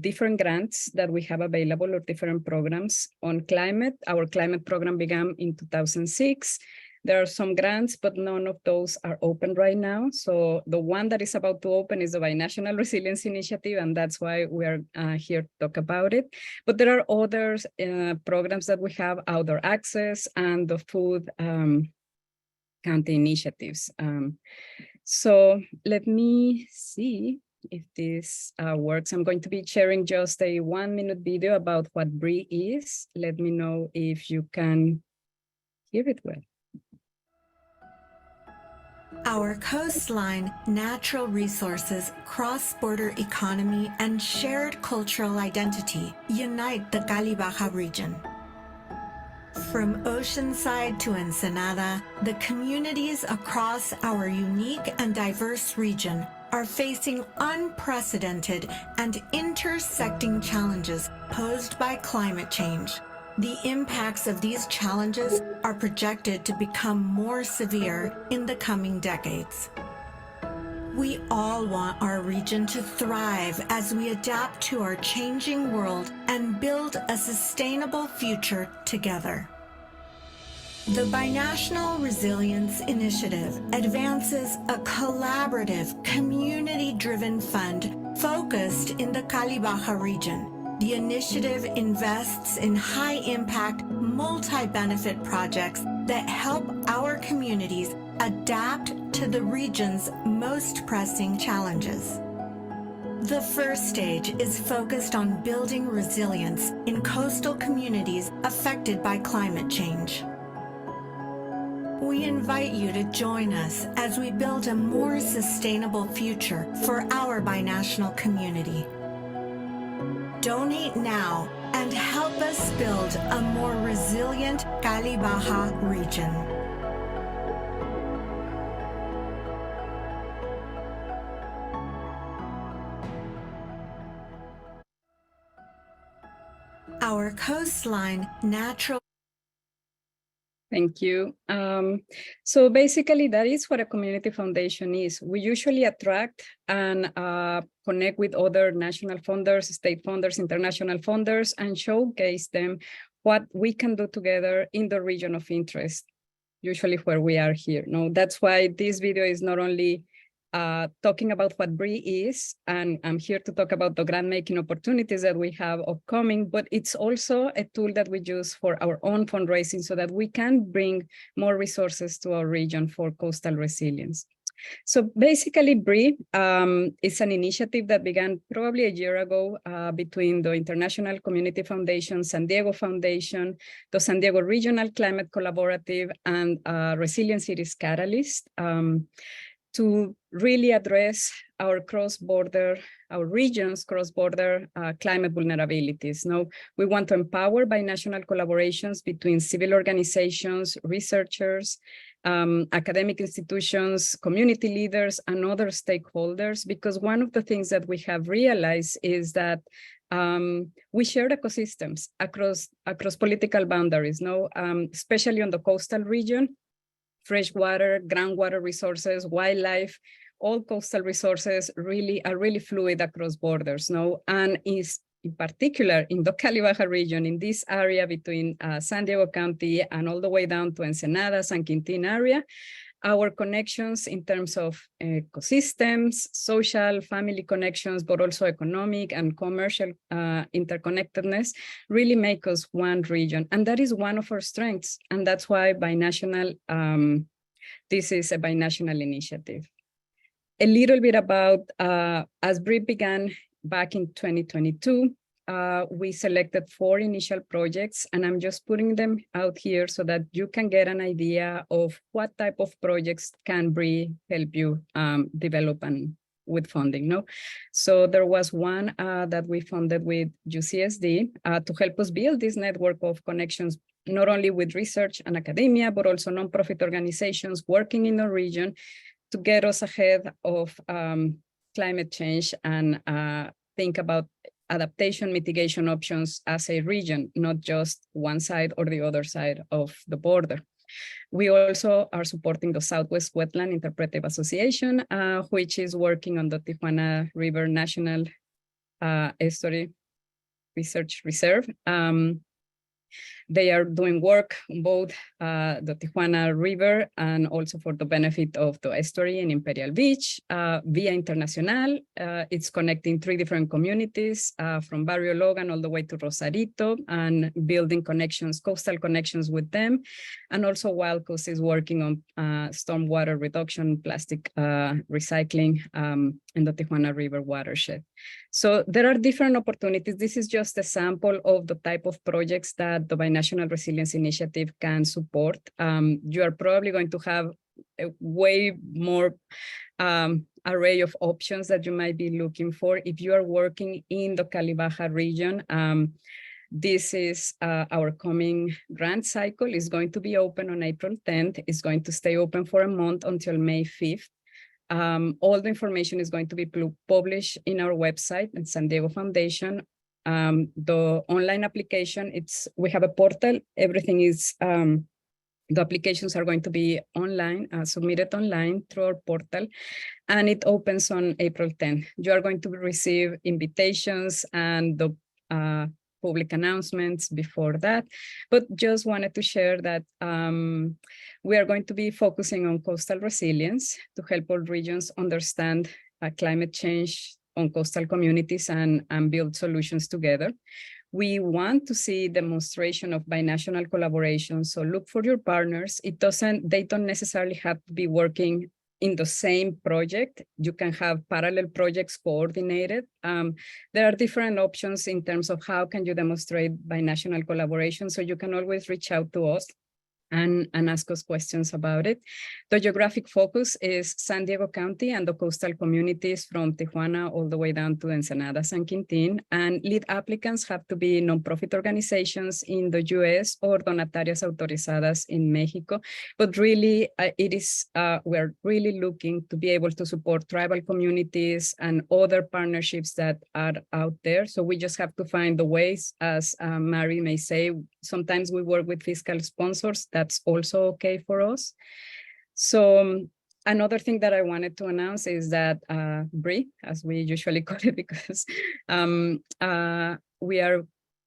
different grants that we have available or different programs on climate. Our climate program began in 2006. There are some grants, but none of those are open right now. So the one that is about to open is the Binational Resilience Initiative, and that's why we are here to talk about it. But there are other programs that we have, outdoor access and the food county initiatives. So let me see if this works. I'm going to be sharing just a 1-minute video about what BRE is. Let me know if you can hear it well. Our coastline, natural resources, cross-border economy, and shared cultural identity unite the Cali Baja region. From Oceanside to Ensenada, the communities across our unique and diverse region are facing unprecedented and intersecting challenges posed by climate change. The impacts of these challenges are projected to become more severe in the coming decades. We all want our region to thrive as we adapt to our changing world and build a sustainable future together. The Binational Resilience Initiative advances a collaborative, community-driven fund focused in the Cali Baja region. The initiative invests in high-impact, multi-benefit projects that help our communities adapt to the region's most pressing challenges. The first stage is focused on building resilience in coastal communities affected by climate change. We invite you to join us as we build a more sustainable future for our binational community. Donate now and help us build a more resilient Cali Baja region. Our coastline, natural. Thank you. So basically, that is what a community foundation is. We usually attract and connect with other national funders, state funders, international funders, and showcase them what we can do together in the region of interest, usually where we are here. No, that's why this video is not only talking about what BRE is, and I'm here to talk about the grant-making opportunities that we have upcoming, but it's also a tool that we use for our own fundraising so that we can bring more resources to our region for coastal resilience. So basically, BRE is an initiative that began probably a year ago between the International Community Foundation, San Diego Foundation, the San Diego Regional Climate Collaborative, and Resilient Cities Catalyst, to really address our region's cross-border climate vulnerabilities. Now, we want to empower binational collaborations between civil organizations, researchers, academic institutions, community leaders, and other stakeholders, because one of the things that we have realized is that we share ecosystems across political boundaries, especially on the coastal region. Freshwater, groundwater resources, wildlife, all coastal resources are really fluid across borders, and is in particular in the Cali Baja region, in this area between San Diego County and all the way down to Ensenada, San Quintin area. Our connections in terms of ecosystems, social, family connections, but also economic and commercial interconnectedness really make us one region. And that is one of our strengths. And that's why binational, this is a binational initiative. A little bit about, as BRE began back in 2022, we selected 4 initial projects, and I'm just putting them out here so that you can get an idea of what type of projects can help you develop and with funding. No, so there was one that we funded with UCSD to help us build this network of connections, not only with research and academia, but also nonprofit organizations working in the region to get us ahead of climate change and think about adaptation mitigation options as a region, not just one side or the other side of the border. We also are supporting the Southwest Wetland Interpretive Association, which is working on the Tijuana River National Estuary Research Reserve. They are doing work on both the Tijuana River and also for the benefit of the estuary in Imperial Beach. Via Internacional, it's connecting 3 different communities from Barrio Logan all the way to Rosarito and building connections, coastal connections with them. And also Wild Coast is working on stormwater reduction, plastic recycling in the Tijuana River watershed. So there are different opportunities. This is just a sample of the type of projects that the Binational Resilience Initiative can support. You are probably going to have a way more array of options that you might be looking for if you are working in the Cali Baja region. This is our coming grant cycle. Is going to be open on April 10th. It's going to stay open for a month until May 5th. All the information is going to be published in our website at San Diego Foundation. The online application, we have a portal. Everything is, the applications are going to be online, submitted online through our portal, and it opens on April 10th. You are going to receive invitations and the public announcements before that, but just wanted to share that we are going to be focusing on coastal resilience to help all regions understand climate change on coastal communities and build solutions together. We want to see demonstration of binational collaboration. So look for your partners. They don't necessarily have to be working in the same project. You can have parallel projects coordinated. There are different options in terms of how can you demonstrate binational collaboration. So you can always reach out to us and ask us questions about it. The geographic focus is San Diego County and the coastal communities from Tijuana all the way down to Ensenada, San Quintin, and lead applicants have to be nonprofit organizations in the US or donatarias autorizadas in Mexico. But really, we're really looking to be able to support tribal communities and other partnerships that are out there. So we just have to find the ways, as Mary may say, sometimes we work with fiscal sponsors. That's also okay for us. So another thing that I wanted to announce is that BRI, as we usually call it, because we are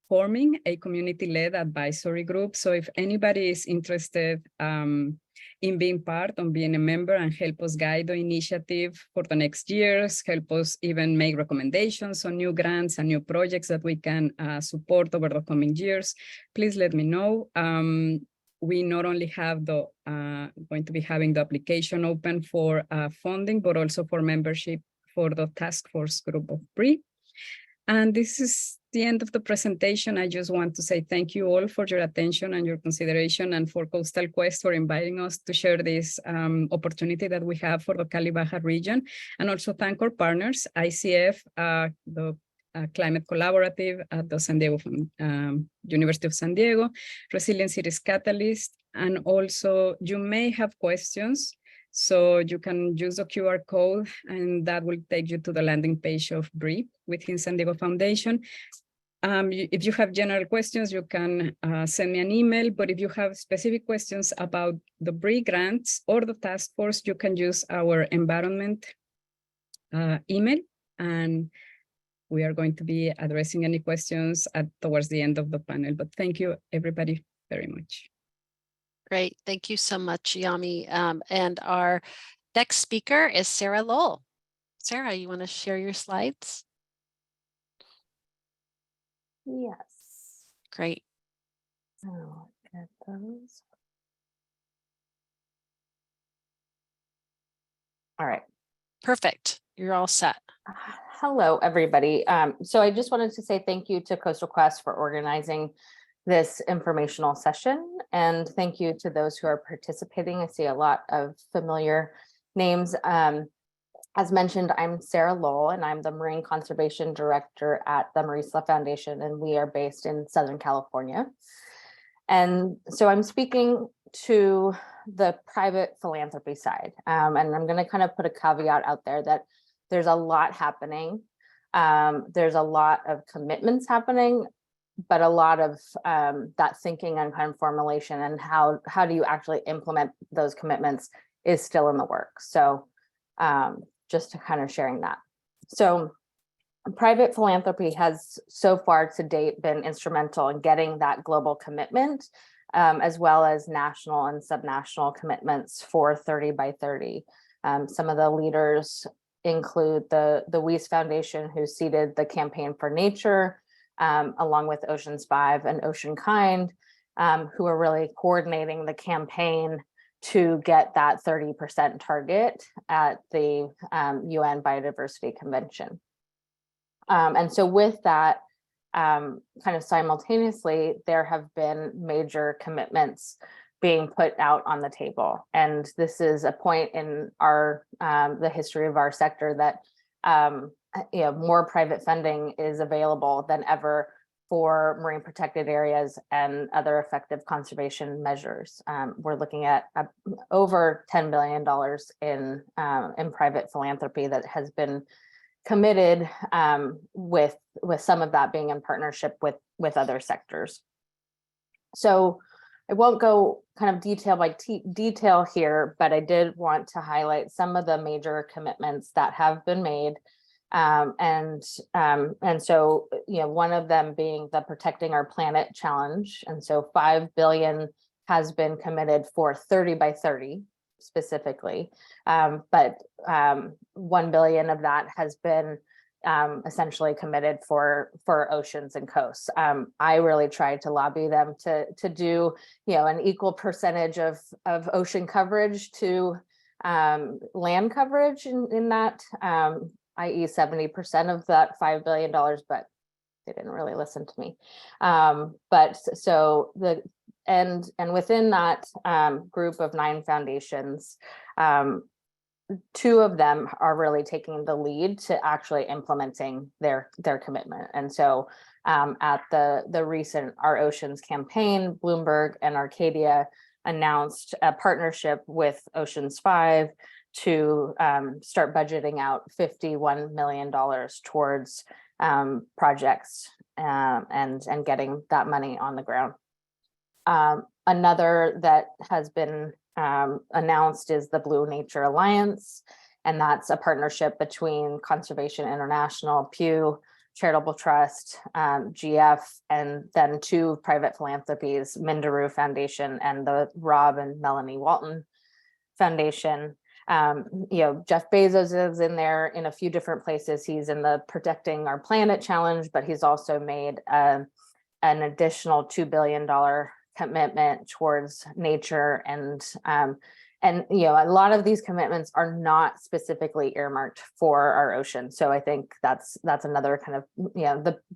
forming a community-led advisory group. So if anybody is interested in being part, on being a member and help us guide the initiative for the next years, help us even make recommendations on new grants and new projects that we can support over the coming years, please let me know. We not only have going to be having the application open for funding, but also for membership for the task force group of BRI. And this is the end of the presentation. I just want to say thank you all for your attention and your consideration, and for Coastal Quest for inviting us to share this opportunity that we have for the Cali Baja region. And also thank our partners, ICF, the Climate Collaborative at the San Diego University of San Diego, Resilient Cities Catalyst, and also you may have questions, so you can use the QR code and that will take you to the landing page of BRI within San Diego Foundation. If you have general questions, you can send me an email, but if you have specific questions about the BRI grants or the task force, you can use our environment email, and we are going to be addressing any questions towards the end of the panel. But thank you, everybody, very much. Great. Thank you so much, Yami. And our next speaker is Sara Lowell. Sara, you want to share your slides? Yes. Great. I'll get those. All right. Perfect. You're all set. Hello, everybody. So I just wanted to say thank you to Coastal Quest for organizing this informational session, and thank you to those who are participating. I see a lot of familiar names. As mentioned, I'm Sara Lowell, and I'm the Marine Conservation Director at the Marisla Foundation, and we are based in Southern California. And so I'm speaking to the private philanthropy side, and I'm going to kind of put a caveat out there that there's a lot happening. There's a lot of commitments happening, but a lot of that thinking and kind of formulation and how do you actually implement those commitments is still in the works. So just to kind of sharing that. So private philanthropy has so far to date been instrumental in getting that global commitment, as well as national and subnational commitments for 30 by 30. Some of the leaders include the Weiss Foundation, who seeded the Campaign for Nature, along with Oceans 5 and Ocean Kind, who are really coordinating the campaign to get that 30% target at the UN Biodiversity Convention. And so with that, kind of simultaneously, there have been major commitments being put out on the table. And this is a point in our the history of our sector that more private funding is available than ever for marine protected areas and other effective conservation measures. We're looking at over $10 billion in private philanthropy that has been committed, with some of that being in partnership with other sectors. So I won't go kind of detail by detail here, but I did want to highlight some of the major commitments that have been made. And so, one of them being the Protecting Our Planet Challenge. And so 5 billion has been committed for 30 by 30 specifically, but 1 billion of that has been essentially committed for oceans and coasts. I really tried to lobby them to do an equal percentage of ocean coverage to land coverage in that, i.e. 70% of that $5 billion, but they didn't really listen to me. But so and within that group of 9 foundations, 2 of them are really taking the lead to actually implementing their commitment. And so at the recent Our Oceans campaign, Bloomberg and Arcadia announced a partnership with Oceans 5 to start budgeting out $51 million towards projects and getting that money on the ground. Another that has been announced is the Blue Nature Alliance, and that's a partnership between Conservation International, Pew Charitable Trust, GF, and then 2 private philanthropies, Minderoo Foundation and the Rob and Melanie Walton Foundation. Jeff Bezos is in there in a few different places. He's in the Protecting Our Planet Challenge, but he's also made an additional $2 billion commitment towards nature, and a lot of these commitments are not specifically earmarked for our ocean. So I think that's another kind of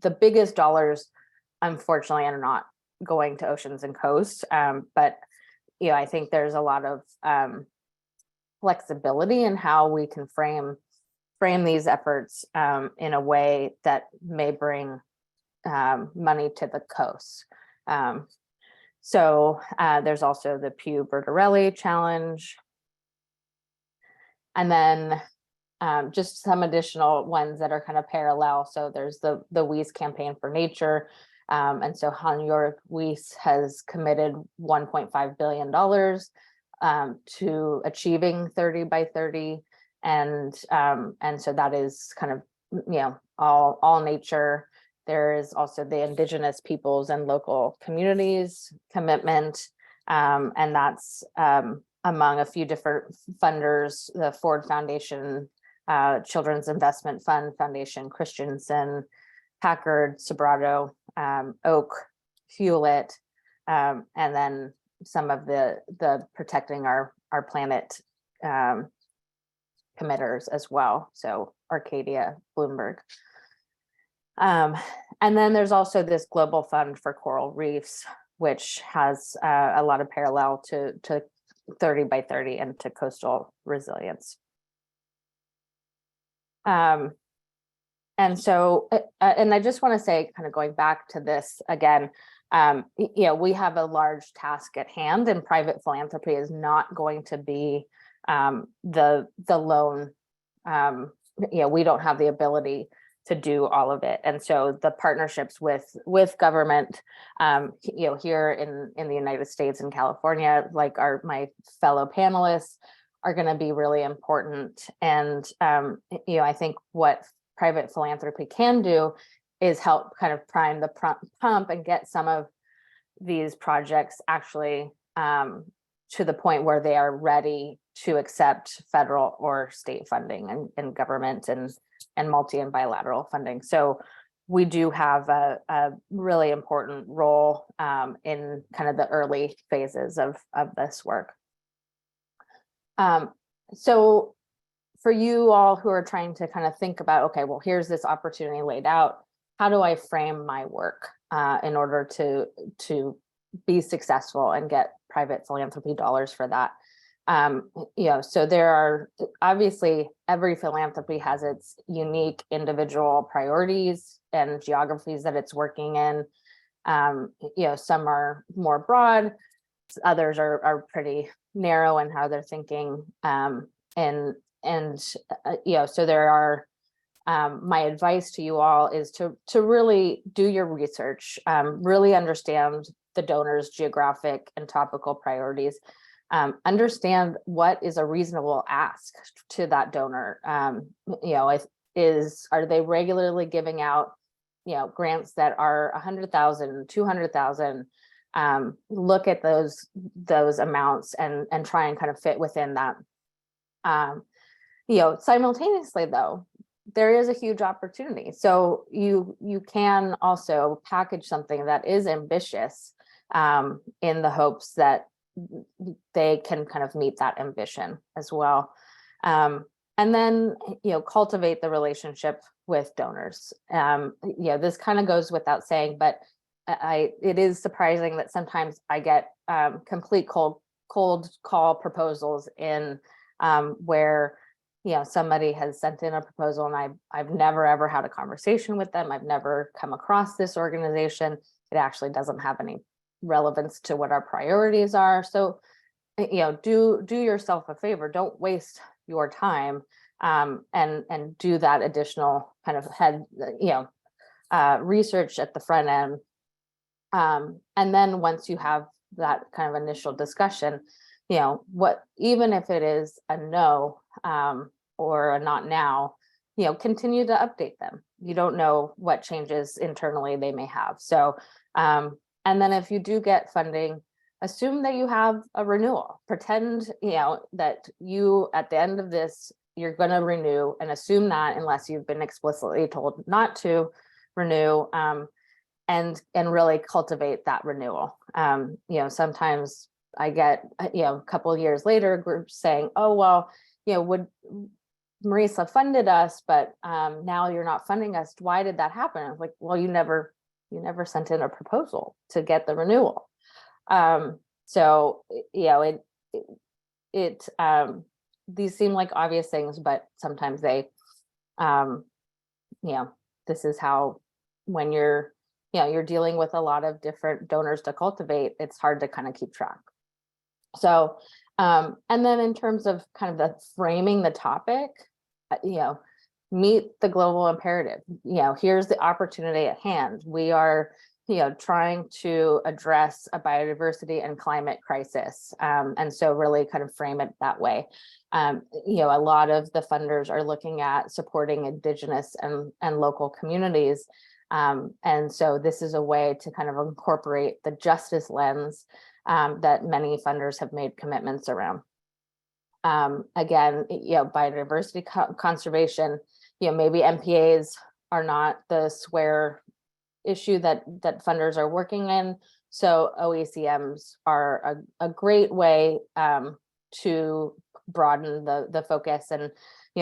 the biggest dollars, unfortunately, are not going to oceans and coasts. But I think there's a lot of flexibility in how we can frame these efforts in a way that may bring money to the coast. So there's also the Pew Bertarelli Challenge. And then just some additional ones that are kind of parallel. So there's the Weiss Campaign for Nature. And so Hans-Jörg Weiss has committed $1.5 billion to achieving 30 by 30. And so that is kind of, all nature. There is also the Indigenous peoples and local communities commitment, and that's among a few different funders: the Ford Foundation, Children's Investment Fund Foundation, Christensen, Packard, Sobrado, Oak, Hewlett, and then some of the Protecting Our Planet committers as well. So Arcadia, Bloomberg. And then there's also this global fund for coral reefs, which has a lot of parallel to 30 by 30 and to coastal resilience. And so, and I just want to say, kind of going back to this again, we have a large task at hand, and private philanthropy is not going to be the lone, we don't have the ability to do all of it. And so the partnerships with government, here in the United States and California, like my fellow panelists, are going to be really important. And, I think what private philanthropy can do is help kind of prime the pump and get some of these projects actually to the point where they are ready to accept federal or state funding and government and multi and bilateral funding. So we do have a really important role in kind of the early phases of this work. So for you all who are trying to kind of think about, okay, well, here's this opportunity laid out, how do I frame my work in order to be successful and get private philanthropy dollars for that? So there are, obviously, every philanthropy has its unique individual priorities and geographies that it's working in. Some are more broad, others are pretty narrow in how they're thinking. So there are, my advice to you all is to really do your research, really understand the donor's geographic and topical priorities. Understand what is a reasonable ask to that donor. Are they regularly giving out, grants that are 100,000, 200,000? Look at those amounts and try and kind of fit within that. Simultaneously though, there is a huge opportunity. So you can also package something that is ambitious in the hopes that they can kind of meet that ambition as well. And then, cultivate the relationship with donors. This kind of goes without saying, but it is surprising that sometimes I get complete cold call proposals in where, somebody has sent in a proposal and I've never ever had a conversation with them. I've never come across this organization. It actually doesn't have any relevance to what our priorities are. So, do yourself a favor. Don't waste your time and do that additional kind of research at the front end. And then once you have that kind of initial discussion, even if it is a no or a not now, continue to update them. You don't know what changes internally they may have. So, and then if you do get funding, assume that you have a renewal. Pretend, that you, at the end of this, you're going to renew, and assume that unless you've been explicitly told not to renew, and really cultivate that renewal. Sometimes I get, a couple of years later, groups saying, oh, well, would Marisla funded us, but now you're not funding us. Why did that happen? I was like, well, you never sent in a proposal to get the renewal. So, these seem like obvious things, but sometimes they, this is how, when you're dealing with a lot of different donors to cultivate, it's hard to kind of keep track. So, and then in terms of kind of the framing the topic, meet the global imperative. Here's the opportunity at hand. We are, trying to address a biodiversity and climate crisis. And so really kind of frame it that way. A lot of the funders are looking at supporting Indigenous and local communities. And so this is a way to kind of incorporate the justice lens that many funders have made commitments around. Again, biodiversity conservation, maybe MPAs are not the square issue that funders are working in. So OECMs are a great way to broaden the focus and,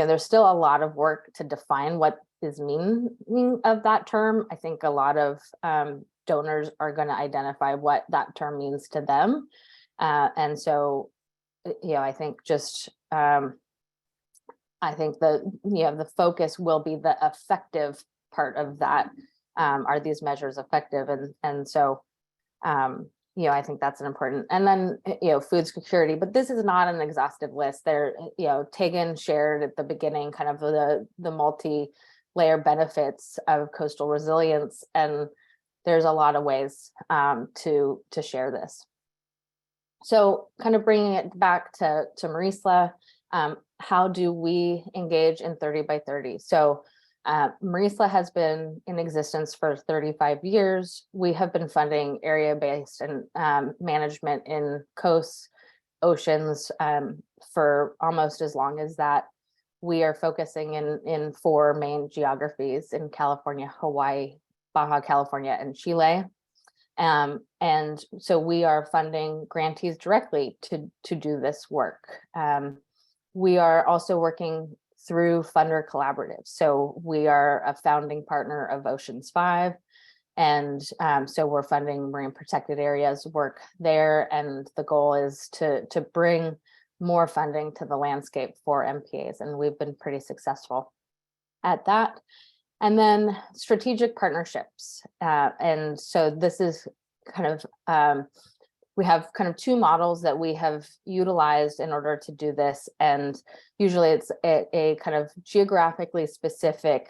there's still a lot of work to define what is meaning of that term. I think a lot of donors are going to identify what that term means to them. And so, I think just, I think the focus will be the effective part of that. Are these measures effective? And so, I think that's an important, and then, food security, but this is not an exhaustive list. There, Tegan shared at the beginning kind of the multi-layer benefits of coastal resilience, and there's a lot of ways to share this. So kind of bringing it back to Marisla, how do we engage in 30 by 30? So Marisla has been in existence for 35 years. We have been funding area-based and management in coasts, oceans for almost as long as that. We are focusing in 4 main geographies in California, Hawaii, Baja California, and Chile. And so we are funding grantees directly to do this work. We are also working through funder collaboratives. So we are a founding partner of Oceans 5. And so we're funding marine protected areas work there. And the goal is to bring more funding to the landscape for MPAs. And we've been pretty successful at that. And then strategic partnerships. And so this is kind of, we have kind of 2 models that we have utilized in order to do this. And usually it's a kind of geographically specific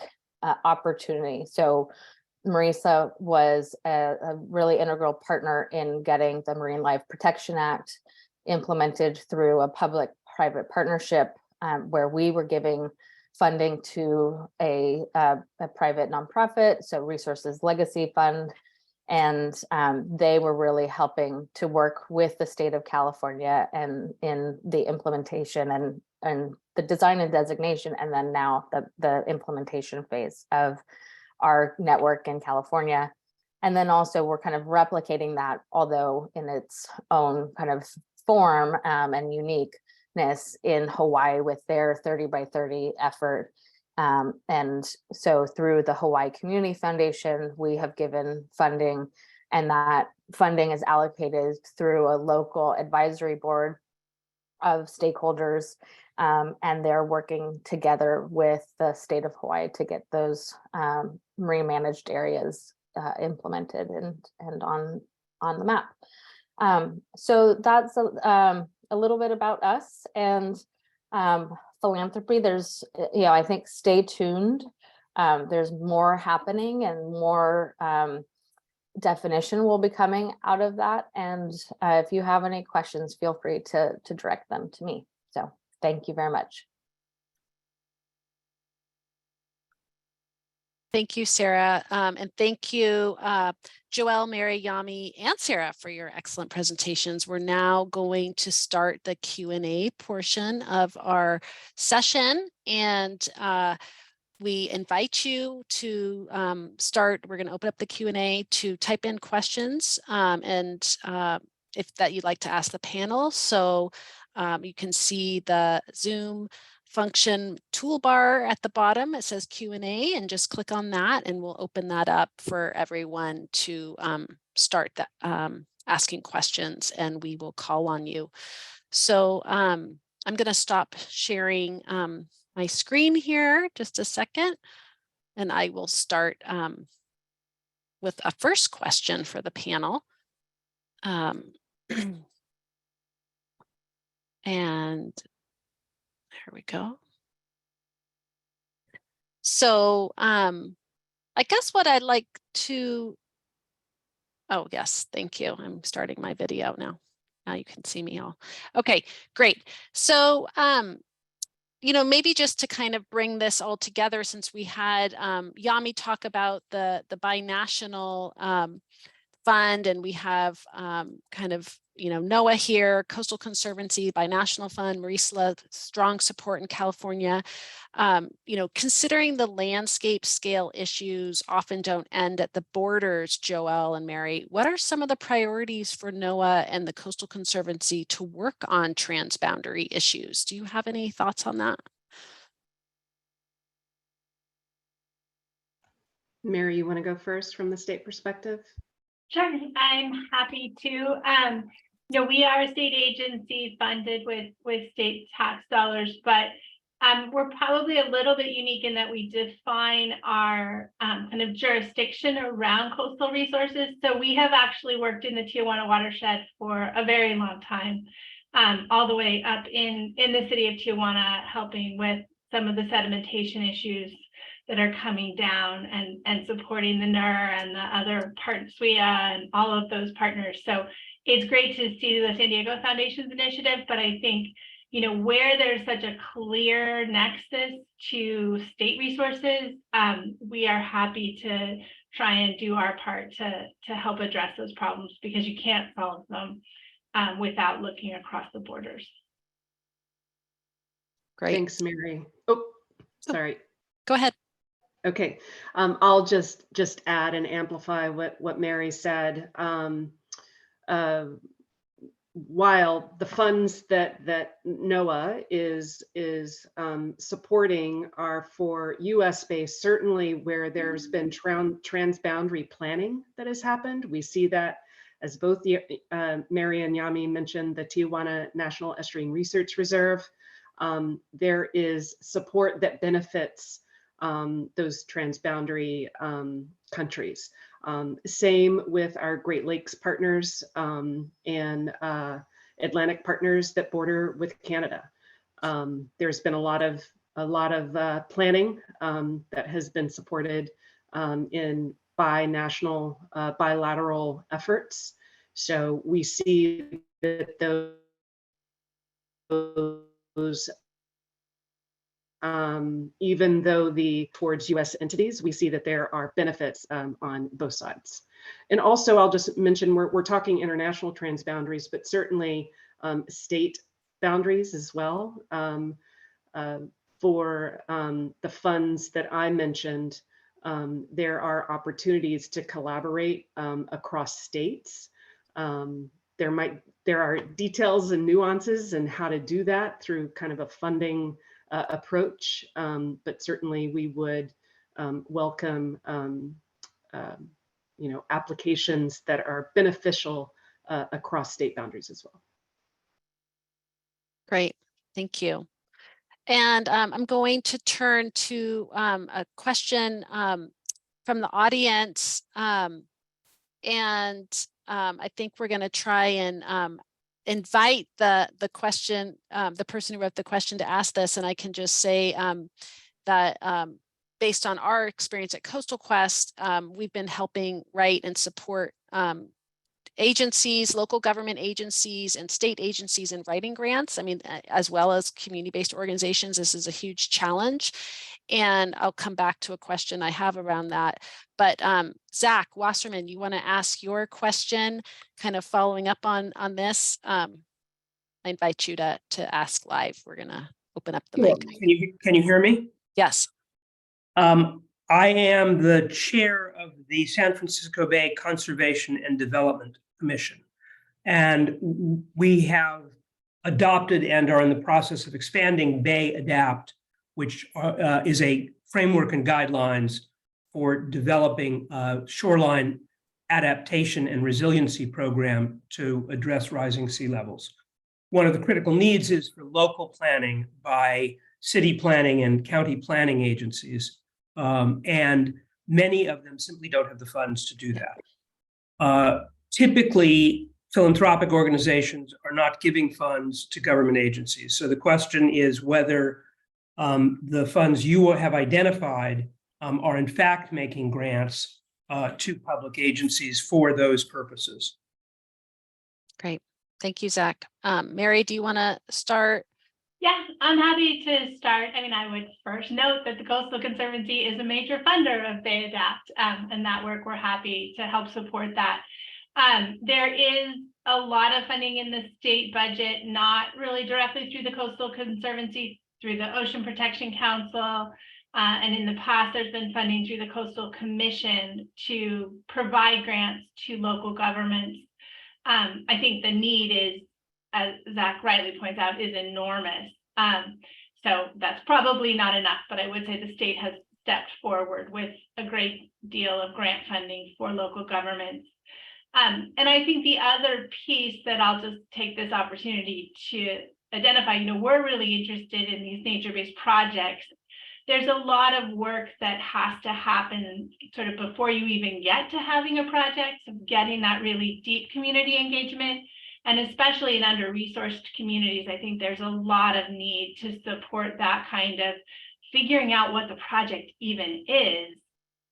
opportunity. So Marisla was a really integral partner in getting the Marine Life Protection Act implemented through a public-private partnership where we were giving funding to a private nonprofit, so Resources Legacy Fund, and they were really helping to work with the state of California and in the implementation and the design and designation, and then now the implementation phase of our network in California. And then also we're kind of replicating that, although in its own kind of form and uniqueness in Hawaii with their 30 by 30 effort. And so through the Hawaii Community Foundation, we have given funding, and that funding is allocated through a local advisory board of stakeholders. And they're working together with the state of Hawaii to get those marine managed areas implemented and on the map. So that's a little bit about us and philanthropy. There's, I think stay tuned. There's more happening and more definition will be coming out of that. And if you have any questions, feel free to direct them to me. So thank you very much. Thank you, Sara. And thank you, Joelle, Mary, Yami, and Sara for your excellent presentations. We're now going to start the Q&A portion of our session. And we invite you to start. We're going to open up the Q&A to type in questions and if that you'd like to ask the panel. So you can see the Zoom function toolbar at the bottom. It says Q&A, and just click on that and we'll open that up for everyone to start asking questions, and we will call on you. So I'm going to stop sharing my screen here just a second, and I will start with a first question for the panel. And there we go. So I guess what I'd like to, oh yes, thank you. I'm starting my video now. Now you can see me all. Okay, great. So maybe just to kind of bring this all together, since we had Yami talk about the binational fund, and we have kind of NOAA here, Coastal Conservancy, Binational Fund, Marisla, strong support in California. Considering the landscape scale issues often don't end at the borders, Joelle and Mary, what are some of the priorities for NOAA and the Coastal Conservancy to work on transboundary issues? Do you have any thoughts on that? Mary, you want to go first from the state perspective? Sure, I'm happy to. We are a state agency funded with state tax dollars, but we're probably a little bit unique in that we define our kind of jurisdiction around coastal resources. So we have actually worked in the Tijuana watershed for a very long time, all the way up in the city of Tijuana, helping with some of the sedimentation issues that are coming down and supporting the NER and the other parts, SWIA and all of those partners. So it's great to see the San Diego Foundation's initiative, but I think, where there's such a clear nexus to state resources, we are happy to try and do our part to help address those problems, because you can't solve them without looking across the borders. Great. Thanks, Mary. Oh, sorry. Go ahead. Okay, I'll just add and amplify what Mary said. While the funds that NOAA is supporting are for US based, certainly where there's been transboundary planning that has happened, we see that, as both Mary and Yami mentioned, the Tijuana National Estuarine Research Reserve. There is support that benefits those transboundary countries. Same with our Great Lakes partners and Atlantic partners that border with Canada. There's been a lot of planning that has been supported in bilateral efforts. So we see that those even though towards US entities, we see that there are benefits on both sides. And also, I'll just mention, we're talking international transboundaries, but certainly state boundaries as well. For the funds that I mentioned, there are opportunities to collaborate across states. There are details and nuances and how to do that through kind of a funding approach, but certainly we would welcome applications that are beneficial across state boundaries as well. Great, thank you. And I'm going to turn to a question from the audience, and I think we're going to try and invite the question, the person who wrote the question, to ask this. And I can just say that based on our experience at Coastal Quest, we've been helping write and support agencies, local government agencies and state agencies in writing grants. I mean, as well as community-based organizations. This is a huge challenge. And I'll come back to a question I have around that. But Zach Wasserman, you want to ask your question, kind of following up on this? I invite you to ask live. We're going to open up the mic. Can you hear me? Yes. I am the chair of the San Francisco Bay Conservation and Development Commission, and we have adopted and are in the process of expanding Bay Adapt, which is a framework and guidelines for developing a shoreline adaptation and resiliency program to address rising sea levels. One of the critical needs is for local planning by city planning and county planning agencies, and many of them simply don't have the funds to do that. Typically, philanthropic organizations are not giving funds to government agencies. So the question is whether the funds you have identified are in fact making grants to public agencies for those purposes. Great. Thank you, Zach. Mary, do you want to start? Yeah, I'm happy to start. I mean, I would first note that the Coastal Conservancy is a major funder of Bay Adapt, and that work, we're happy to help support that. There is a lot of funding in the state budget, not really directly through the Coastal Conservancy, through the Ocean Protection Council, and in the past, there's been funding through the Coastal Commission to provide grants to local governments. I think the need is, as Zach rightly points out, is enormous. So that's probably not enough, but I would say the state has stepped forward with a great deal of grant funding for local governments. And I think the other piece that I'll just take this opportunity to identify, we're really interested in these nature-based projects. There's a lot of work that has to happen sort of before you even get to having a project, of getting that really deep community engagement. And especially in under-resourced communities, I think there's a lot of need to support that kind of figuring out what the project even is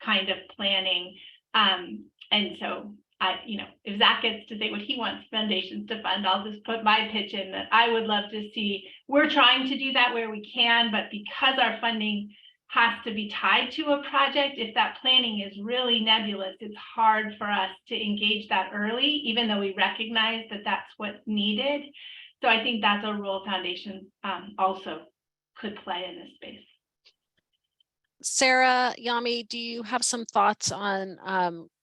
kind of planning. And so if Zach gets to say what he wants foundations to fund, I'll just put my pitch in that I would love to see. We're trying to do that where we can, but because our funding has to be tied to a project, if that planning is really nebulous, it's hard for us to engage that early, even though we recognize that that's what's needed. So I think that's a role foundations also could play in this space. Sara, Yami, do you have some thoughts on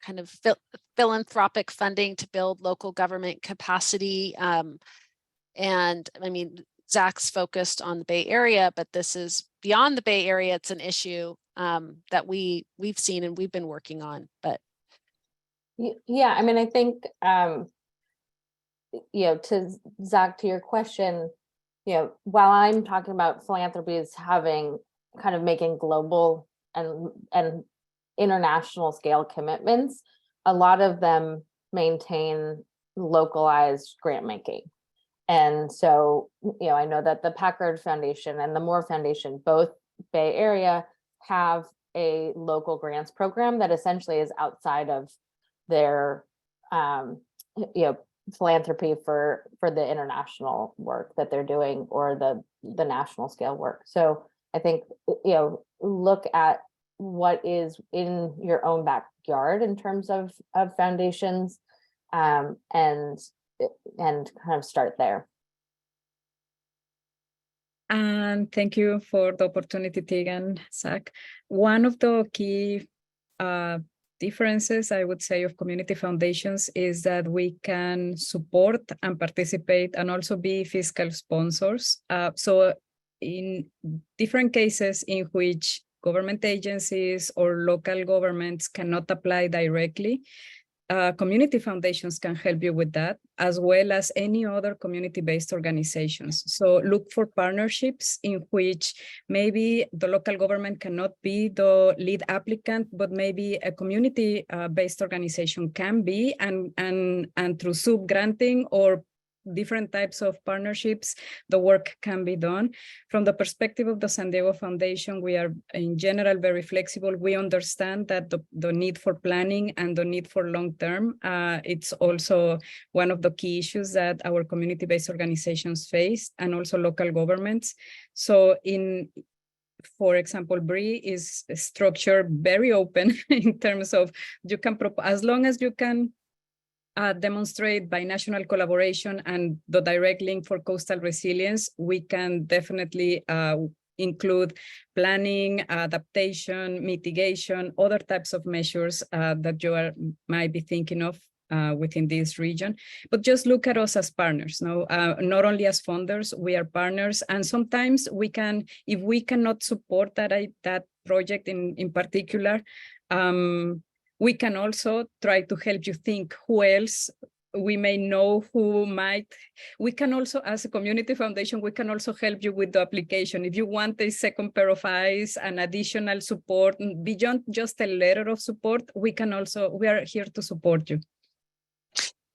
kind of philanthropic funding to build local government capacity? And I mean, Zach's focused on the Bay Area, but this is beyond the Bay Area. It's an issue that we've seen and we've been working on. But yeah, I mean, I think to Zach, to your question, while I'm talking about philanthropy as having kind of making global and international scale commitments, a lot of them maintain localized grant making. And so, I know that the Packard Foundation and the Moore Foundation, both Bay Area, have a local grants program that essentially is outside of their, philanthropy for the international work that they're doing, or the national scale work. So I think, look at what is in your own backyard in terms of foundations, and kind of start there. And thank you for the opportunity, Tegan, Zach. One of the key differences, I would say, of community foundations is that we can support and participate and also be fiscal sponsors. So in different cases in which government agencies or local governments cannot apply directly, community foundations can help you with that, as well as any other community-based organizations. So look for partnerships in which maybe the local government cannot be the lead applicant, but maybe a community-based organization can be, and through sub-granting or different types of partnerships, the work can be done. From the perspective of the San Diego Foundation, we are in general very flexible. We understand that the need for planning and the need for long-term, it's also one of the key issues that our community-based organizations face, and also local governments. So for example, BRI is structured very open in terms of you can propose, as long as you can demonstrate binational collaboration and the direct link for coastal resilience, we can definitely include planning, adaptation, mitigation, other types of measures that you might be thinking of within this region. But just look at us as partners. Not only as funders, we are partners, and sometimes we can, if we cannot support that project in particular, we can also try to help you think who else we may know who might. We can also, as a community foundation, we can also help you with the application. If you want a second pair of eyes and additional support, beyond just a letter of support, we are here to support you.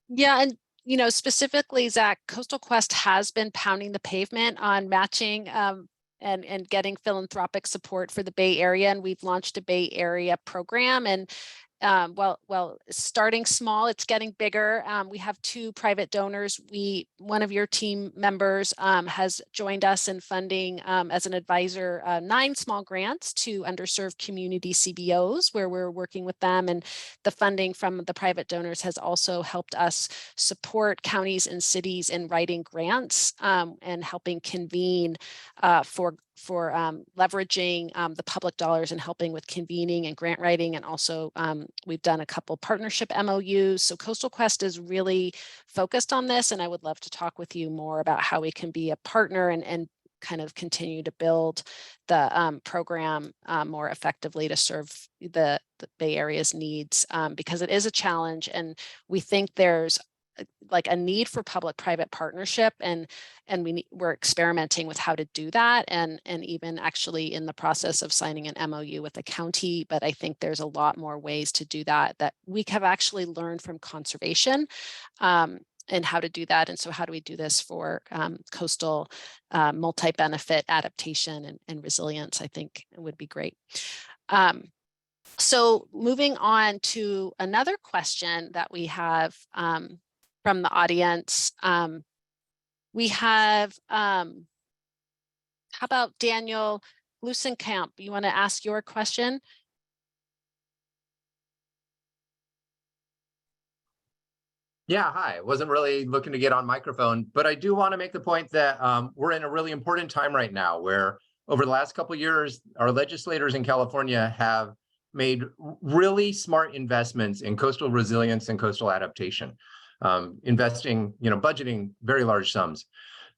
Yeah, and specifically, Zach, Coastal Quest has been pounding the pavement on matching and getting philanthropic support for the Bay Area, and we've launched a Bay Area program. And well, starting small, it's getting bigger. We have 2 private donors. One of your team members has joined us in funding as an advisor 9 small grants to underserved community CBOs, where we're working with them. And the funding from the private donors has also helped us support counties and cities in writing grants and helping convene for leveraging the public dollars and helping with convening and grant writing. And also we've done a couple partnership MOUs. So Coastal Quest is really focused on this. And I would love to talk with you more about how we can be a partner and kind of continue to build the program more effectively to serve the Bay Area's needs, because it is a challenge, and we think there's like a need for public-private partnership, and we're experimenting with how to do that, and even actually in the process of signing an MOU with the county. But I think there's a lot more ways to do that we have actually learned from conservation, and how to do that. And so how do we do this for coastal multi-benefit adaptation and resilience? I think it would be great. So moving on to another question that we have from the audience. We have, how about Daniel Glusenkamp? You want to ask your question? Yeah, hi. Wasn't really looking to get on microphone, but I do want to make the point that we're in a really important time right now where over the last couple of years, our legislators in California have made really smart investments in coastal resilience and coastal adaptation, investing, budgeting very large sums.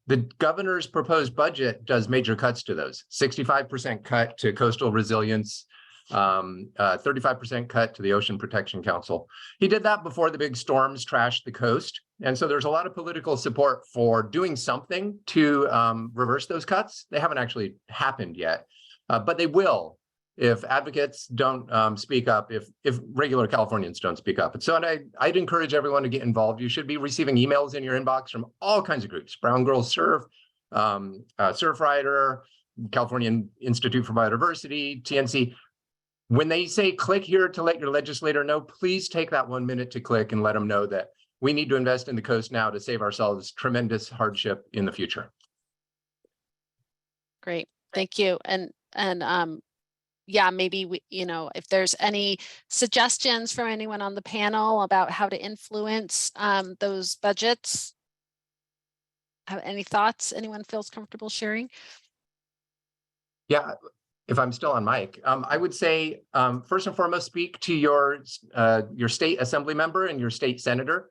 The governor's proposed budget does major cuts to those, 65% cut to coastal resilience, 35% cut to the Ocean Protection Council. He did that before the big storms trashed the coast. And so there's a lot of political support for doing something to reverse those cuts. They haven't actually happened yet, but they will if advocates don't speak up, if regular Californians don't speak up. And so I'd encourage everyone to get involved. You should be receiving emails in your inbox from all kinds of groups, Brown Girls Surf, Surfrider, California Institute for Biodiversity, TNC. When they say click here to let your legislator know, please take that 1 minute to click and let them know that we need to invest in the coast now to save ourselves tremendous hardship in the future. Great, thank you. And yeah, maybe we, if there's any suggestions from anyone on the panel about how to influence those budgets, have any thoughts anyone feels comfortable sharing? Yeah. If I'm still on mic, I would say, first and foremost, speak to your state assembly member and your state senator.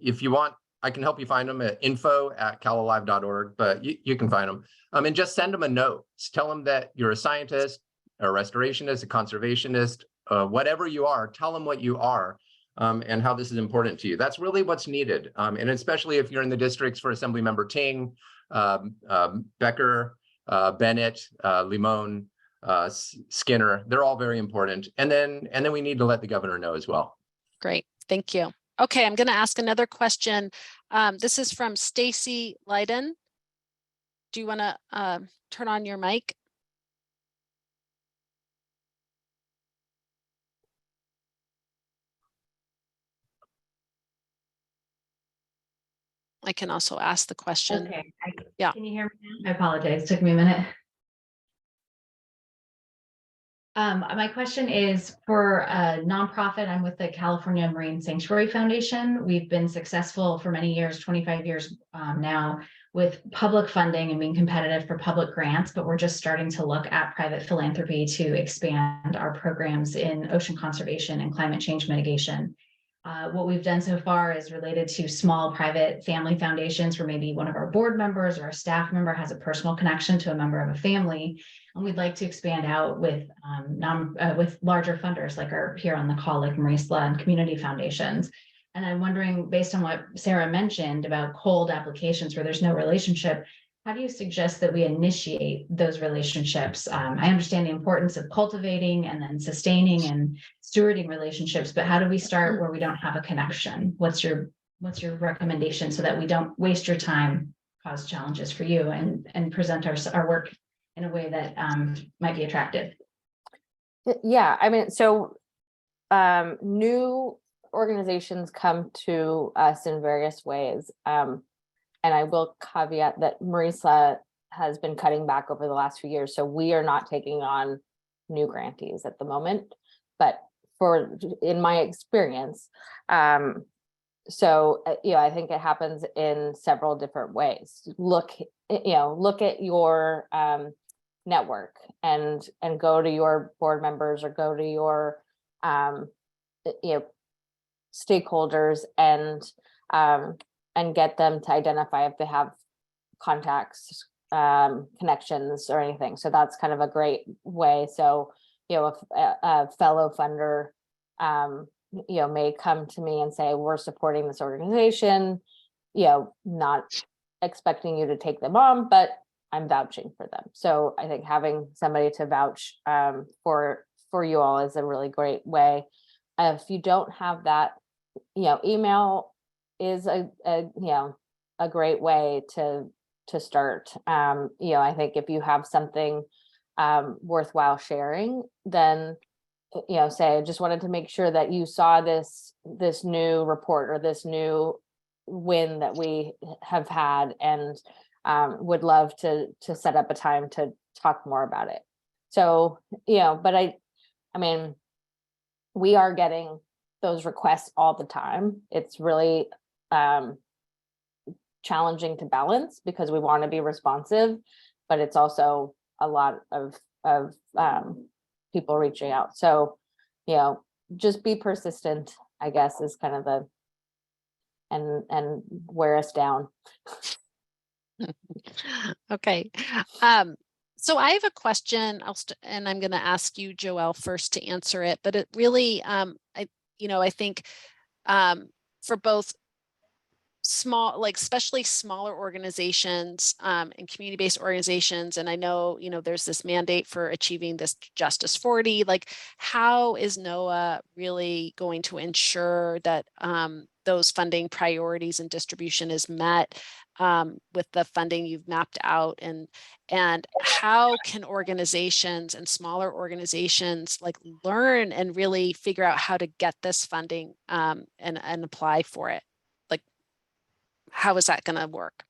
If you want, I can help you find them at info@calalive.org, but you can find them. And just send them a note. Tell them that you're a scientist, a restorationist, a conservationist, whatever you are, tell them what you are and how this is important to you. That's really what's needed. And especially if you're in the districts for Assemblymember Ting, Becker, Bennett, Limon, Skinner, they're all very important. And then we need to let the governor know as well. Great, thank you. Okay, I'm going to ask another question. This is from Stacy Leiden. Do you want to turn on your mic? I can also ask the question. Okay. Yeah. Can you hear me now? I apologize. It took me a minute. My question is for a nonprofit. I'm with the California Marine Sanctuary Foundation. We've been successful for many years, 25 years now, with public funding and being competitive for public grants, but we're just starting to look at private philanthropy to expand our programs in ocean conservation and climate change mitigation. What we've done so far is related to small private family foundations where maybe one of our board members or a staff member has a personal connection to a member of a family. And we'd like to expand out with with larger funders like are here on the call, like Marisla and community foundations. And I'm wondering, based on what Sara mentioned about cold applications where there's no relationship, how do you suggest that we initiate those relationships? I understand the importance of cultivating and then sustaining and stewarding relationships, but how do we start where we don't have a connection? What's your recommendation so that we don't waste your time, cause challenges for you, and present our work in a way that might be attractive? Yeah, I mean, so new organizations come to us in various ways. And I will caveat that Marisla has been cutting back over the last few years. So we are not taking on new grantees at the moment, but in my experience, I think it happens in several different ways. Look at your network and go to your board members or go to your stakeholders and get them to identify if they have contacts connections or anything. So that's kind of a great way. So, you know, if a fellow funder, you know, may come to me and say, we're supporting this organization, you know, not expecting you to take them on, but I'm vouching for them. So I think having somebody to vouch for you all is a really great way. If you don't have that, you know, email is a you know, a great way to start. You know, I think if you have something worthwhile sharing, then, you know, say, I just wanted to make sure that you saw this new report or this new win that we have had, and would love to set up a time to talk more about it. So, you know, but I mean, we are getting those requests all the time. It's really challenging to balance because we want to be responsive, but it's also a lot of people reaching out. So, you know, just be persistent, I guess, is kind of the, and wear us down. Okay. So I have a question, and I'm going to ask you, Joelle, first to answer it, but it really, I think for both small, like especially smaller organizations and community-based organizations, and I know, you know, there's this mandate for achieving this Justice 40, like how is NOAA really going to ensure that those funding priorities and distribution is met with the funding you've mapped out, and how can organizations and smaller organizations like learn and really figure out how to get this funding and apply for it? Like, how is that going to work?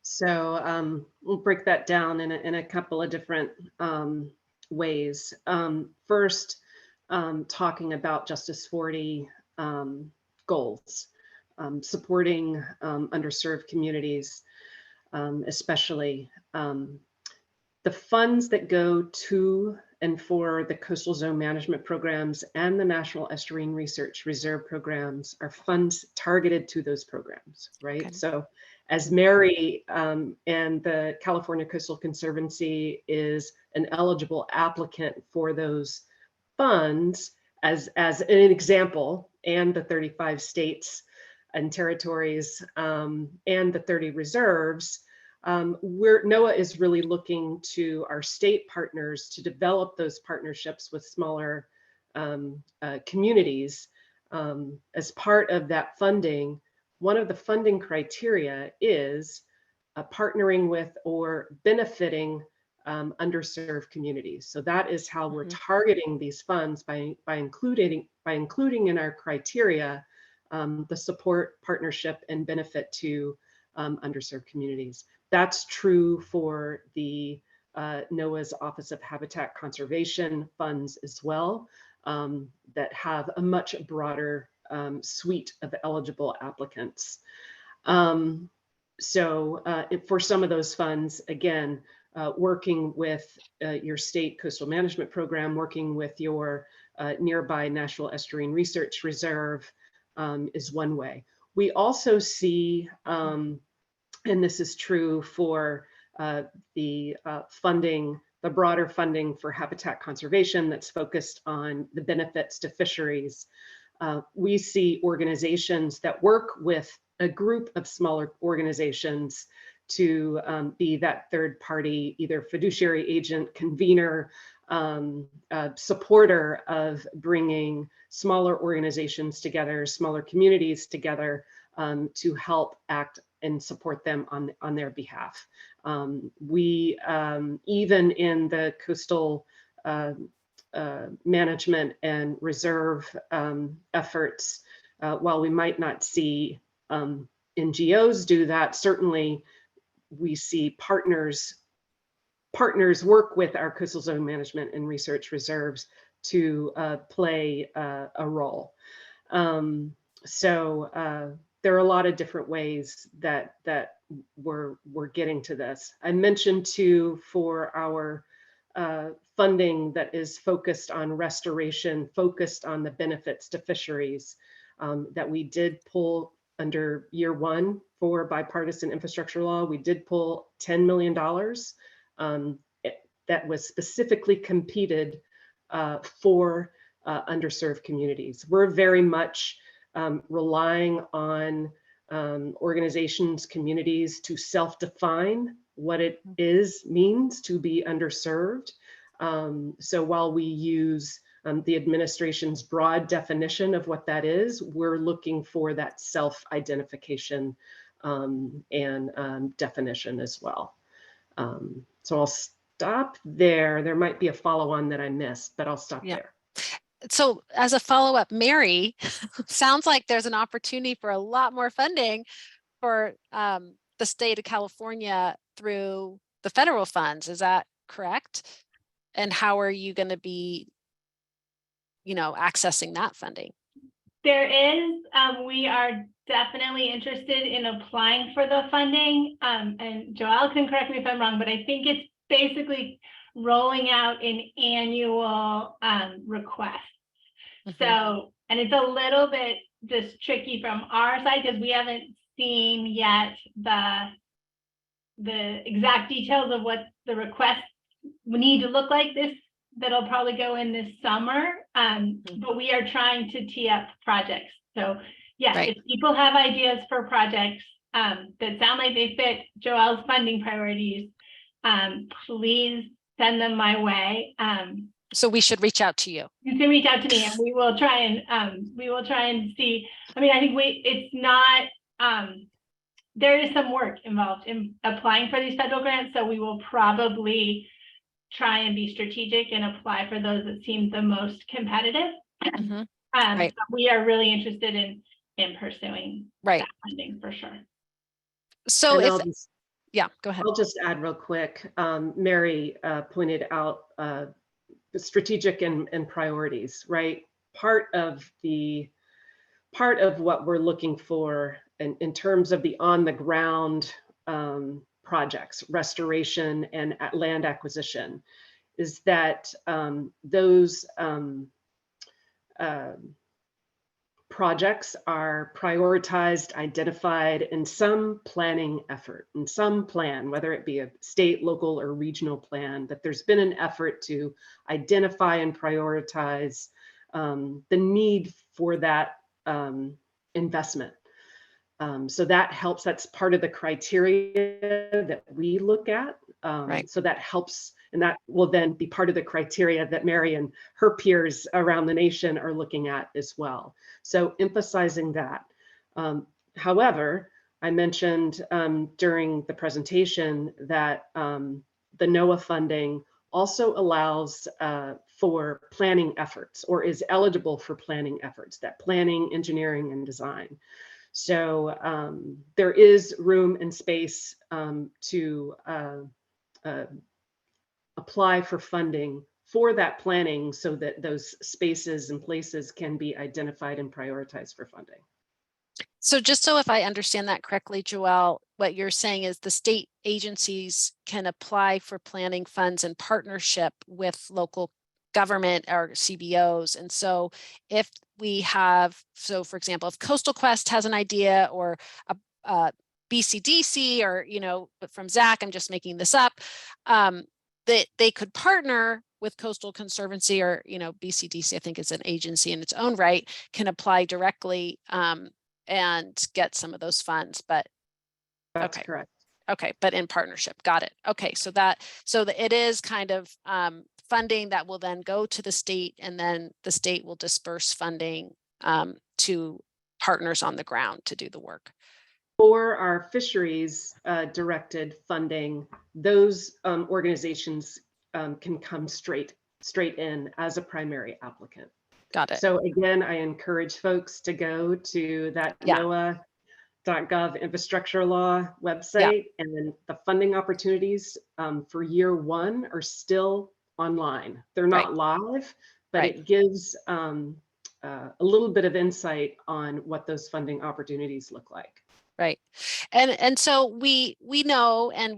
So we'll break that down in a couple of different ways. First, talking about Justice 40 goals, supporting underserved communities, especially the funds that go to and for the coastal zone management programs and the National Estuarine Research Reserve programs are funds targeted to those programs, right? Okay. So as Mary and the California Coastal Conservancy is an eligible applicant for those funds, as an example, and the 35 states and territories and the 30 reserves, NOAA is really looking to our state partners to develop those partnerships with smaller communities. As part of that funding, one of the funding criteria is partnering with or benefiting underserved communities. So that is how we're targeting these funds by including in our criteria the support, partnership, and benefit to underserved communities. That's true for the NOAA's Office of Habitat Conservation funds as well, that have a much broader suite of eligible applicants. For some of those funds, again, working with your state coastal management program, working with your nearby National Estuarine Research Reserve is one way. We also see, and this is true for the funding, the broader funding for habitat conservation that's focused on the benefits to fisheries. We see organizations that work with a group of smaller organizations to be that third party, either fiduciary agent, convener, supporter of bringing smaller organizations together, smaller communities together to help act and support them on their behalf. We, even in the coastal management and reserve efforts, while we might not see NGOs do that, certainly we see partners work with our coastal zone management and research reserves to play a role. There are a lot of different ways that we're getting to this. I mentioned too, for our funding that is focused on restoration, focused on the benefits to fisheries, that we did pull under year one for bipartisan infrastructure law, we did pull $10 million that was specifically competed for underserved communities. We're very much relying on organizations, communities to self-define what it means to be underserved. So while we use the administration's broad definition of what that is, we're looking for that self-identification and definition as well. So I'll stop there. There might be a follow-on that I missed, but I'll stop there. So as a follow-up, Mary, sounds like there's an opportunity for a lot more funding for the state of California through the federal funds. Is that correct? And how are you going to be, accessing that funding? There is, we are definitely interested in applying for the funding. And Joelle can correct me if I'm wrong, but I think it's basically rolling out an annual request. So, and it's a little bit just tricky from our side because we haven't seen yet the exact details of what the request would need to look like that'll probably go in this summer. But we are trying to tee up projects. So yes, if people have ideas for projects that sound like they fit Joelle's funding priorities, please send them my way. So we should reach out to you. You can reach out to me and we will try and see. I mean, I think it's not, there is some work involved in applying for these federal grants. So we will probably try and be strategic and apply for those that seem the most competitive. We are really interested in pursuing that funding for sure. So go ahead. I'll just add real quick. Mary pointed out the strategic and priorities, right? Part of what we're looking for in terms of the on the ground projects, restoration and land acquisition, is that those projects are prioritized, identified in some planning effort, in some plan, whether it be a state, local, or regional plan, that there's been an effort to identify and prioritize the need for that investment. So that helps, that's part of the criteria that we look at. So that helps, and that will then be part of the criteria that Mary and her peers around the nation are looking at as well. So emphasizing that. However, I mentioned during the presentation that the NOAA funding also allows for planning efforts, or is eligible for planning efforts, that planning, engineering, and design. So there is room and space to apply for funding for that planning so that those spaces and places can be identified and prioritized for funding. So just so if I understand that correctly, Joelle, what you're saying is the state agencies can apply for planning funds in partnership with local government or CBOs. And so if we have, so for example, if Coastal Quest has an idea, or a BCDC, or, from Zach, I'm just making this up, that they could partner with Coastal Conservancy, or, BCDC, I think is an agency in its own right, can apply directly and get some of those funds. But that's correct. Okay, but in partnership. Got it. Okay, so it is kind of funding that will then go to the state, and then the state will disperse funding to partners on the ground to do the work. For our fisheries directed funding, those organizations can come straight in as a primary applicant. Got it. So again, I encourage folks to go to that NOAA.gov infrastructure law website, and then the funding opportunities for year one are still online. They're not live, but it gives a little bit of insight on what those funding opportunities look like. Right. And so we know, and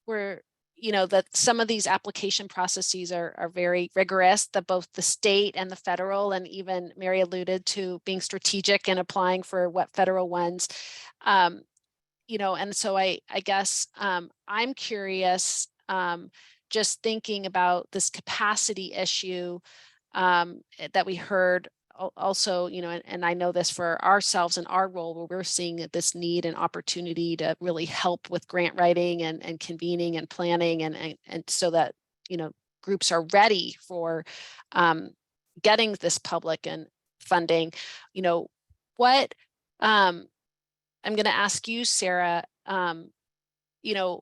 we're, you know, that some of these application processes are very rigorous, that both the state and the federal, and even Mary alluded to being strategic in applying for what federal ones, you know, and so I guess I'm curious, just thinking about this capacity issue that we heard also, you know, and I know this for ourselves in our role, where we're seeing this need and opportunity to really help with grant writing and convening and planning, and so that, you know, groups are ready for getting this public and funding. You know, what I'm going to ask you, Sara, you know,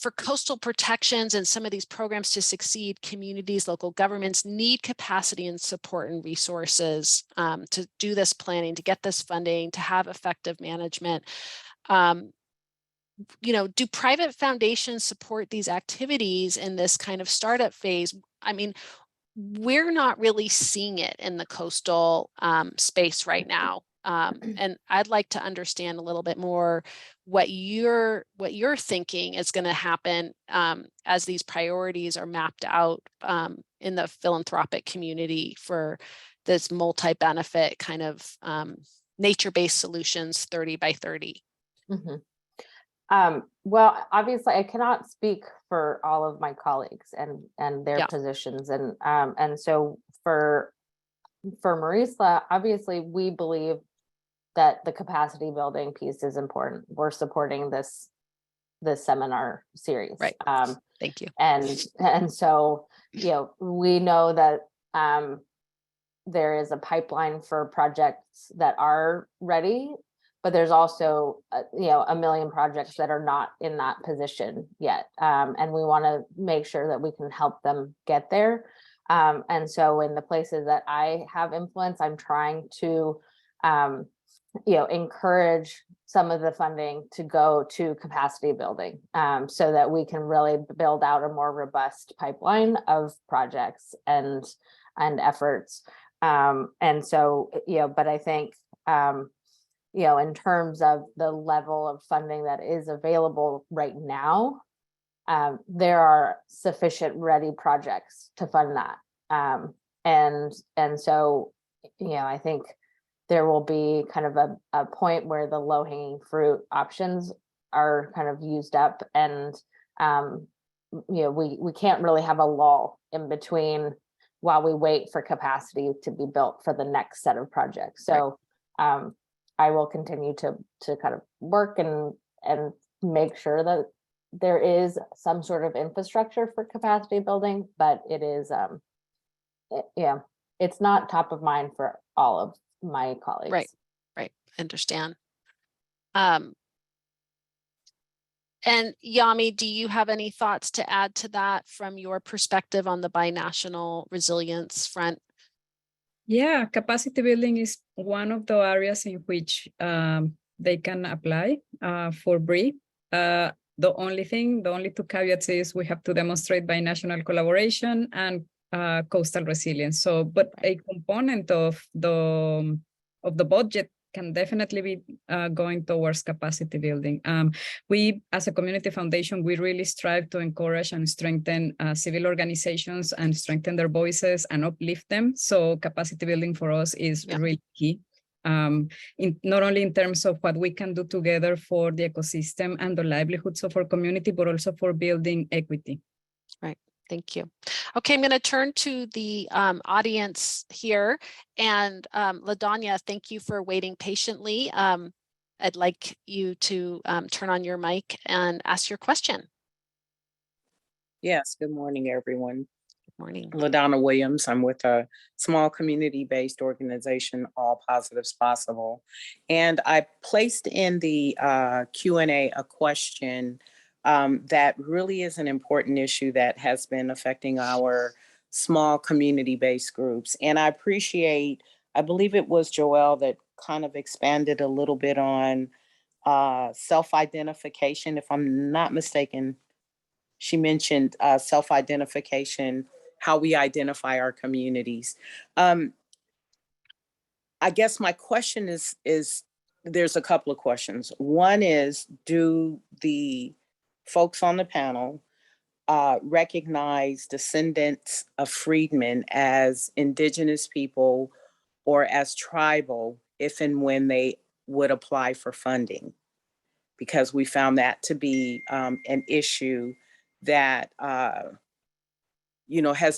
for coastal protections and some of these programs to succeed, communities, local governments need capacity and support and resources to do this planning, to get this funding, to have effective management. You know, do private foundations support these activities in this kind of startup phase? I mean, we're not really seeing it in the coastal space right now. And I'd like to understand a little bit more what you're thinking is going to happen as these priorities are mapped out in the philanthropic community for this multi-benefit kind of nature-based solutions 30 by 30. Mm-hmm. Well, obviously, I cannot speak for all of my colleagues and their positions, and so for Marisla, obviously, we believe that the capacity building piece is important. We're supporting this seminar series. Right. Thank you. And so, you know, we know that there is a pipeline for projects that are ready, but there's also, you know, a million projects that are not in that position yet. And we want to make sure that we can help them get there. And so in the places that I have influence, I'm trying to, you know, encourage some of the funding to go to capacity building so that we can really build out a more robust pipeline of projects and efforts. And so, you know, but I think, you know, in terms of the level of funding that is available right now, there are sufficient ready projects to fund that. And so, you know, I think there will be kind of a point where the low-hanging fruit options are kind of used up, and you know, we can't really have a lull in between while we wait for capacity to be built for the next set of projects. So I will continue to kind of work and make sure that there is some sort of infrastructure for capacity building, but it is yeah, it's not top of mind for all of my colleagues. Right. Understand. And Yami, do you have any thoughts to add to that from your perspective on the binational resilience front? Yeah, capacity building is one of the areas in which they can apply for BRI. The only two caveats is we have to demonstrate binational collaboration and coastal resilience. So, but a component of the budget can definitely be going towards capacity building. We, as a community foundation, we really strive to encourage and strengthen civil organizations and strengthen their voices and uplift them. So capacity building for us is really key. Not only in terms of what we can do together for the ecosystem and the livelihoods of our community, but also for building equity. Right. Thank you. Okay, I'm going to turn to the audience here. And LaDanya, thank you for waiting patiently. I'd like you to turn on your mic and ask your question. Yes, good morning, everyone. Good morning. LaDonna Williams. I'm with a small community-based organization, All Positives Possible. And I placed in the Q&A a question that really is an important issue that has been affecting our small community-based groups. And I appreciate, I believe it was Joelle that kind of expanded a little bit on self-identification. If I'm not mistaken, she mentioned self-identification, how we identify our communities. I guess my question is there's a couple of questions. One is, do the folks on the panel recognize descendants of freedmen as indigenous people or as tribal if and when they would apply for funding, because we found that to be an issue that has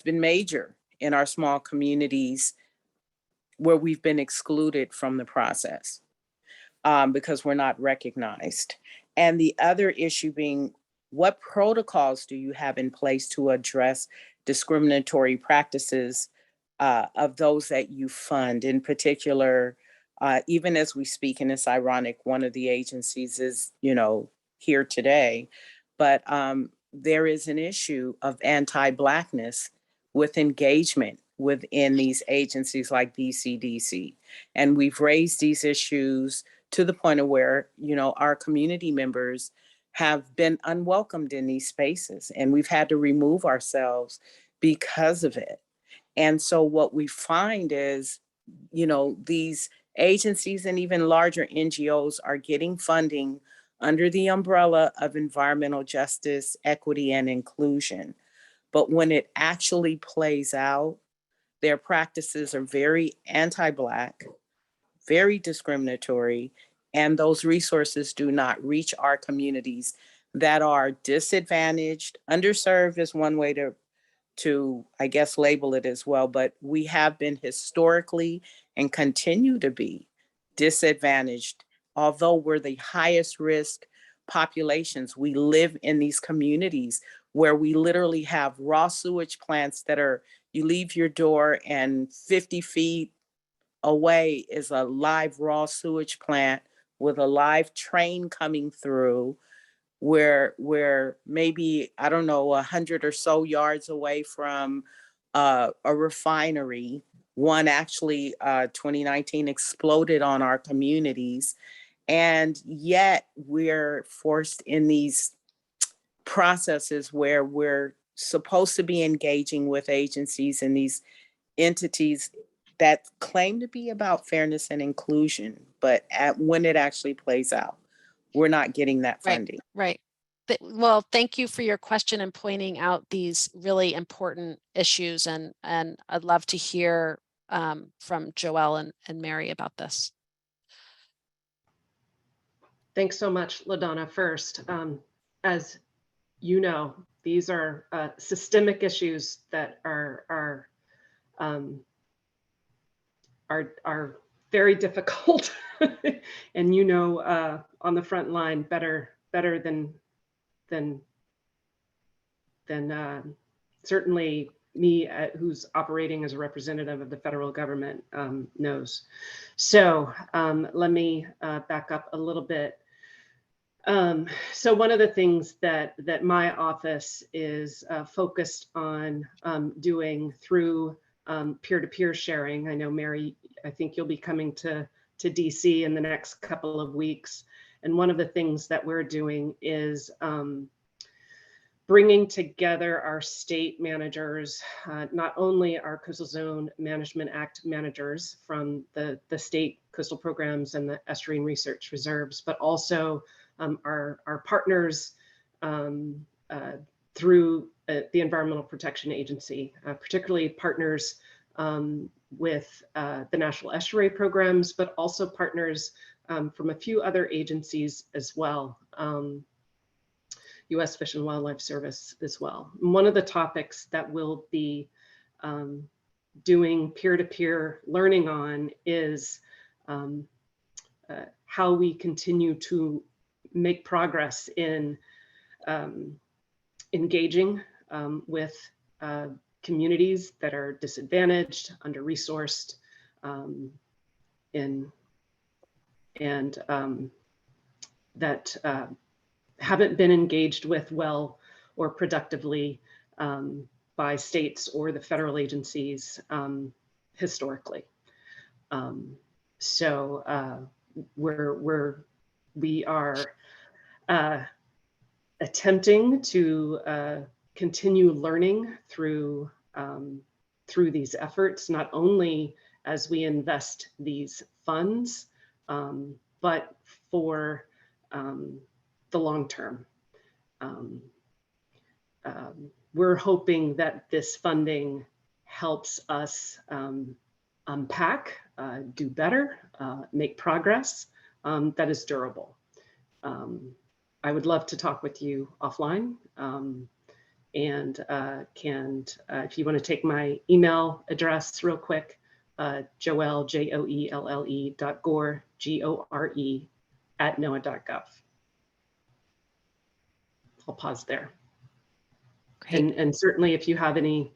been major in our small communities where we've been excluded from the process because we're not recognized. And the other issue being, what protocols do you have in place to address discriminatory practices of those that you fund? In particular, even as we speak, and it's ironic, one of the agencies is, here today, but there is an issue of anti-Blackness with engagement within these agencies like BCDC. And we've raised these issues to the point of where, our community members have been unwelcomed in these spaces, and we've had to remove ourselves because of it. And so what we find is, these agencies and even larger NGOs are getting funding under the umbrella of environmental justice, equity, and inclusion. But when it actually plays out, their practices are very anti-Black, very discriminatory, and those resources do not reach our communities that are disadvantaged. Underserved is one way to I guess label it as well, but we have been historically and continue to be disadvantaged. Although we're the highest risk populations, we live in these communities where we literally have raw sewage plants that are, you leave your door and 50 feet away is a live raw sewage plant with a live train coming through, where maybe, I don't know, 100 or so yards away from a refinery. One actually, 2019 exploded on our communities. And yet we're forced in these processes where we're supposed to be engaging with agencies and these entities that claim to be about fairness and inclusion, but when it actually plays out, we're not getting that funding. Right. Well, thank you for your question and pointing out these really important issues. And I'd love to hear from Joelle and Mary about this. Thanks so much, LaDonna. First, as you know, these are systemic issues that are very difficult, and on the front line better than certainly me, who's operating as a representative of the federal government, knows. So let me back up a little bit. So one of the things that my office is focused on doing through peer-to-peer sharing. I know, Mary, I think you'll be coming to DC in the next couple of weeks. And one of the things that we're doing is bringing together our state managers, not only our Coastal Zone Management Act managers from the state coastal programs and the estuarine research reserves, but also our partners through the Environmental Protection Agency, particularly partners with the National Estuary Programs, but also partners from a few other agencies as well, U.S. Fish and Wildlife Service as well. And one of the topics that we'll be doing peer-to-peer learning on is how we continue to make progress in engaging with communities that are disadvantaged, under-resourced, and that haven't been engaged with well or productively by states or the federal agencies historically. So we are attempting to continue learning through these efforts, not only as we invest these funds, but for the long term. we're hoping that this funding helps us unpack, do better, make progress that is durable. I would love to talk with you offline, and if you want to take my email address real quick, Joelle, Joelle .gore, GORE @NOAA.gov. I'll pause there. And certainly if you have any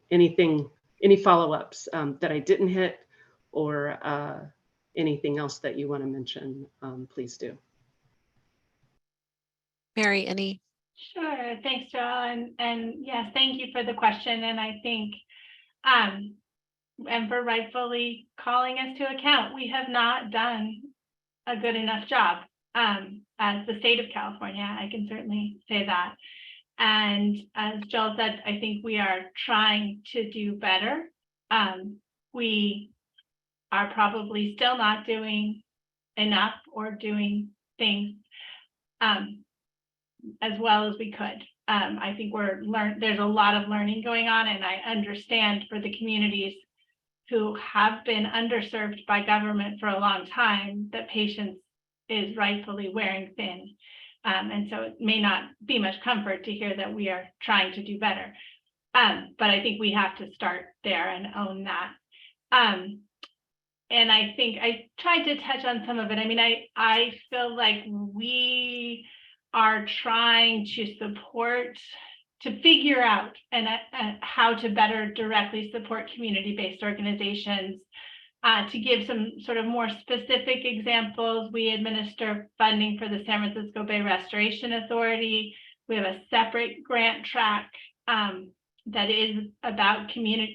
follow-ups that I didn't hit, or anything else that you want to mention, please do. Mary, any? Sure, thanks, Joelle, and yes, thank you for the question. And I think, and for rightfully calling us to account, we have not done a good enough job as the state of California. I can certainly say that. And as Joelle said, I think we are trying to do better. We are probably still not doing enough or doing things as well as we could. I think there's a lot of learning going on, and I understand for the communities who have been underserved by government for a long time that patience is rightfully wearing thin. And so it may not be much comfort to hear that we are trying to do better. But I think we have to start there and own that. And I think I tried to touch on some of it. I mean, I feel like we are trying to figure out how to better directly support community-based organizations. To give some sort of more specific examples, we administer funding for the San Francisco Bay Restoration Authority. We have a separate grant track that is about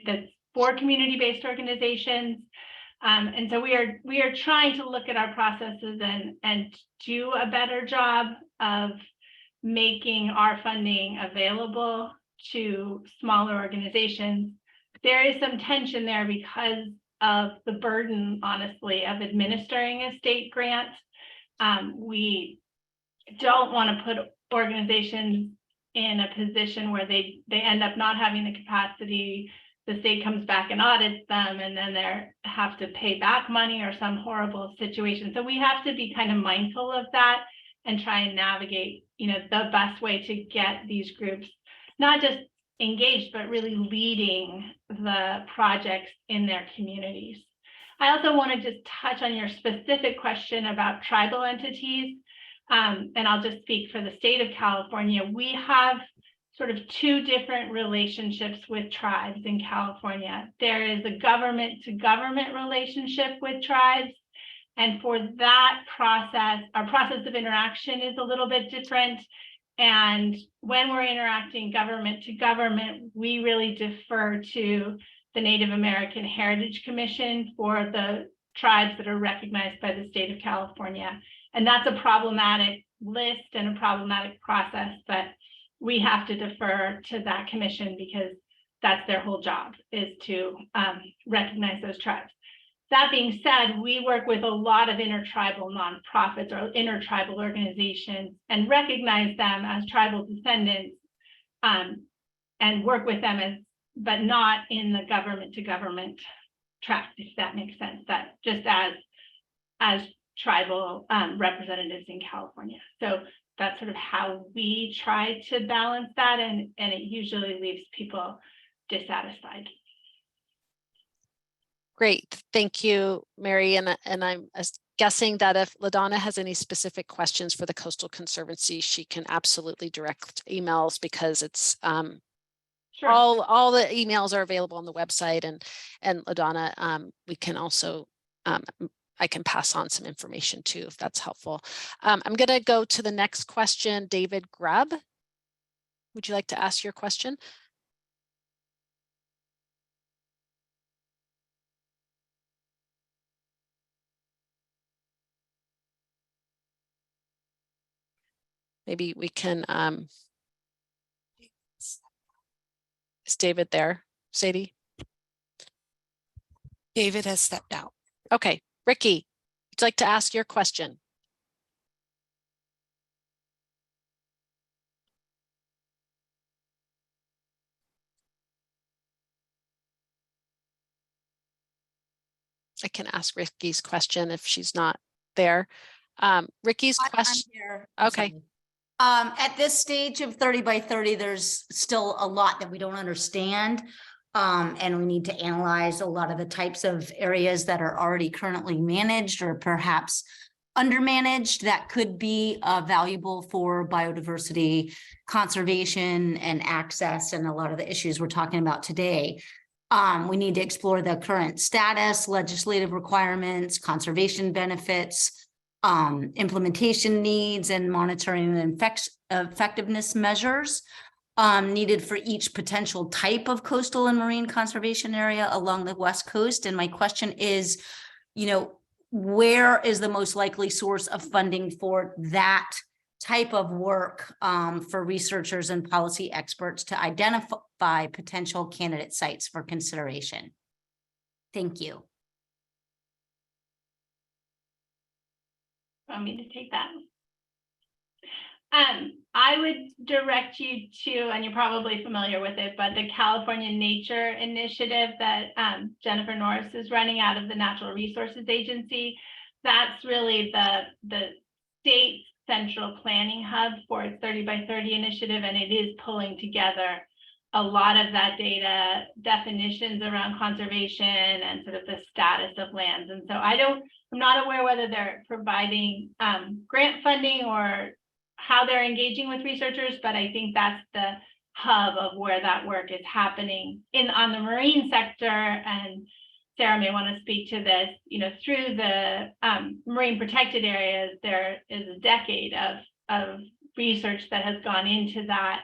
that's for community-based organizations. And so we are trying to look at our processes and do a better job of making our funding available to smaller organizations. There is some tension there because of the burden, honestly, of administering a state grant. We don't want to put organizations in a position where they end up not having the capacity. The state comes back and audits them, and then they have to pay back money or some horrible situation. So we have to be kind of mindful of that and try and navigate, the best way to get these groups not just engaged, but really leading the projects in their communities. I also want to just touch on your specific question about tribal entities, and I'll just speak for the state of California. We have sort of two different relationships with tribes in California. There is a government-to-government relationship with tribes, and for that process, our process of interaction is a little bit different. And when we're interacting government to government, we really defer to the Native American Heritage Commission for the tribes that are recognized by the state of California. And that's a problematic list and a problematic process, but we have to defer to that commission because that's their whole job, is to recognize those tribes. That being said, we work with a lot of intertribal nonprofits or intertribal organizations and recognize them as tribal descendants, and work with them but not in the government to government track, if that makes sense, that just as tribal representatives in California. So that's sort of how we try to balance that, and it usually leaves people dissatisfied. Great, thank you, Mary. And I'm guessing that if LaDonna has any specific questions for the Coastal Conservancy, she can absolutely direct emails, because it's Sure. all the emails are available on the website, and LaDonna, we can also I can pass on some information too, if that's helpful. I'm going to go to the next question. David Grubb, would you like to ask your question? Maybe we can, is David there, Sadie? David has stepped out. Okay, Ricky, would you like to ask your question? I can ask Ricky's question if she's not there. Ricky's question. I'm here. I'm Okay. sorry. At this stage of 30 by 30, there's still a lot that we don't understand. And we need to analyze a lot of the types of areas that are already currently managed or perhaps undermanaged that could be valuable for biodiversity conservation and access and a lot of the issues we're talking about today. We need to explore the current status, legislative requirements, conservation benefits, implementation needs, and monitoring and effectiveness measures needed for each potential type of coastal and marine conservation area along the West Coast. And my question is, where is the most likely source of funding for that type of work for researchers and policy experts to identify potential candidate sites for consideration? Thank you. Want me to take that? I would direct you to, and you're probably familiar with it, but the California Nature Initiative that Jennifer Norris is running out of the Natural Resources Agency. That's really the state central planning hub for its 30 by 30 initiative, and it is pulling together a lot of that data, definitions around conservation and sort of the status of lands. And so I'm not aware whether they're providing grant funding or how they're engaging with researchers, but I think that's the hub of where that work is happening on the marine sector. And Sara may want to speak to this, through the marine protected areas, there is a decade of research that has gone into that,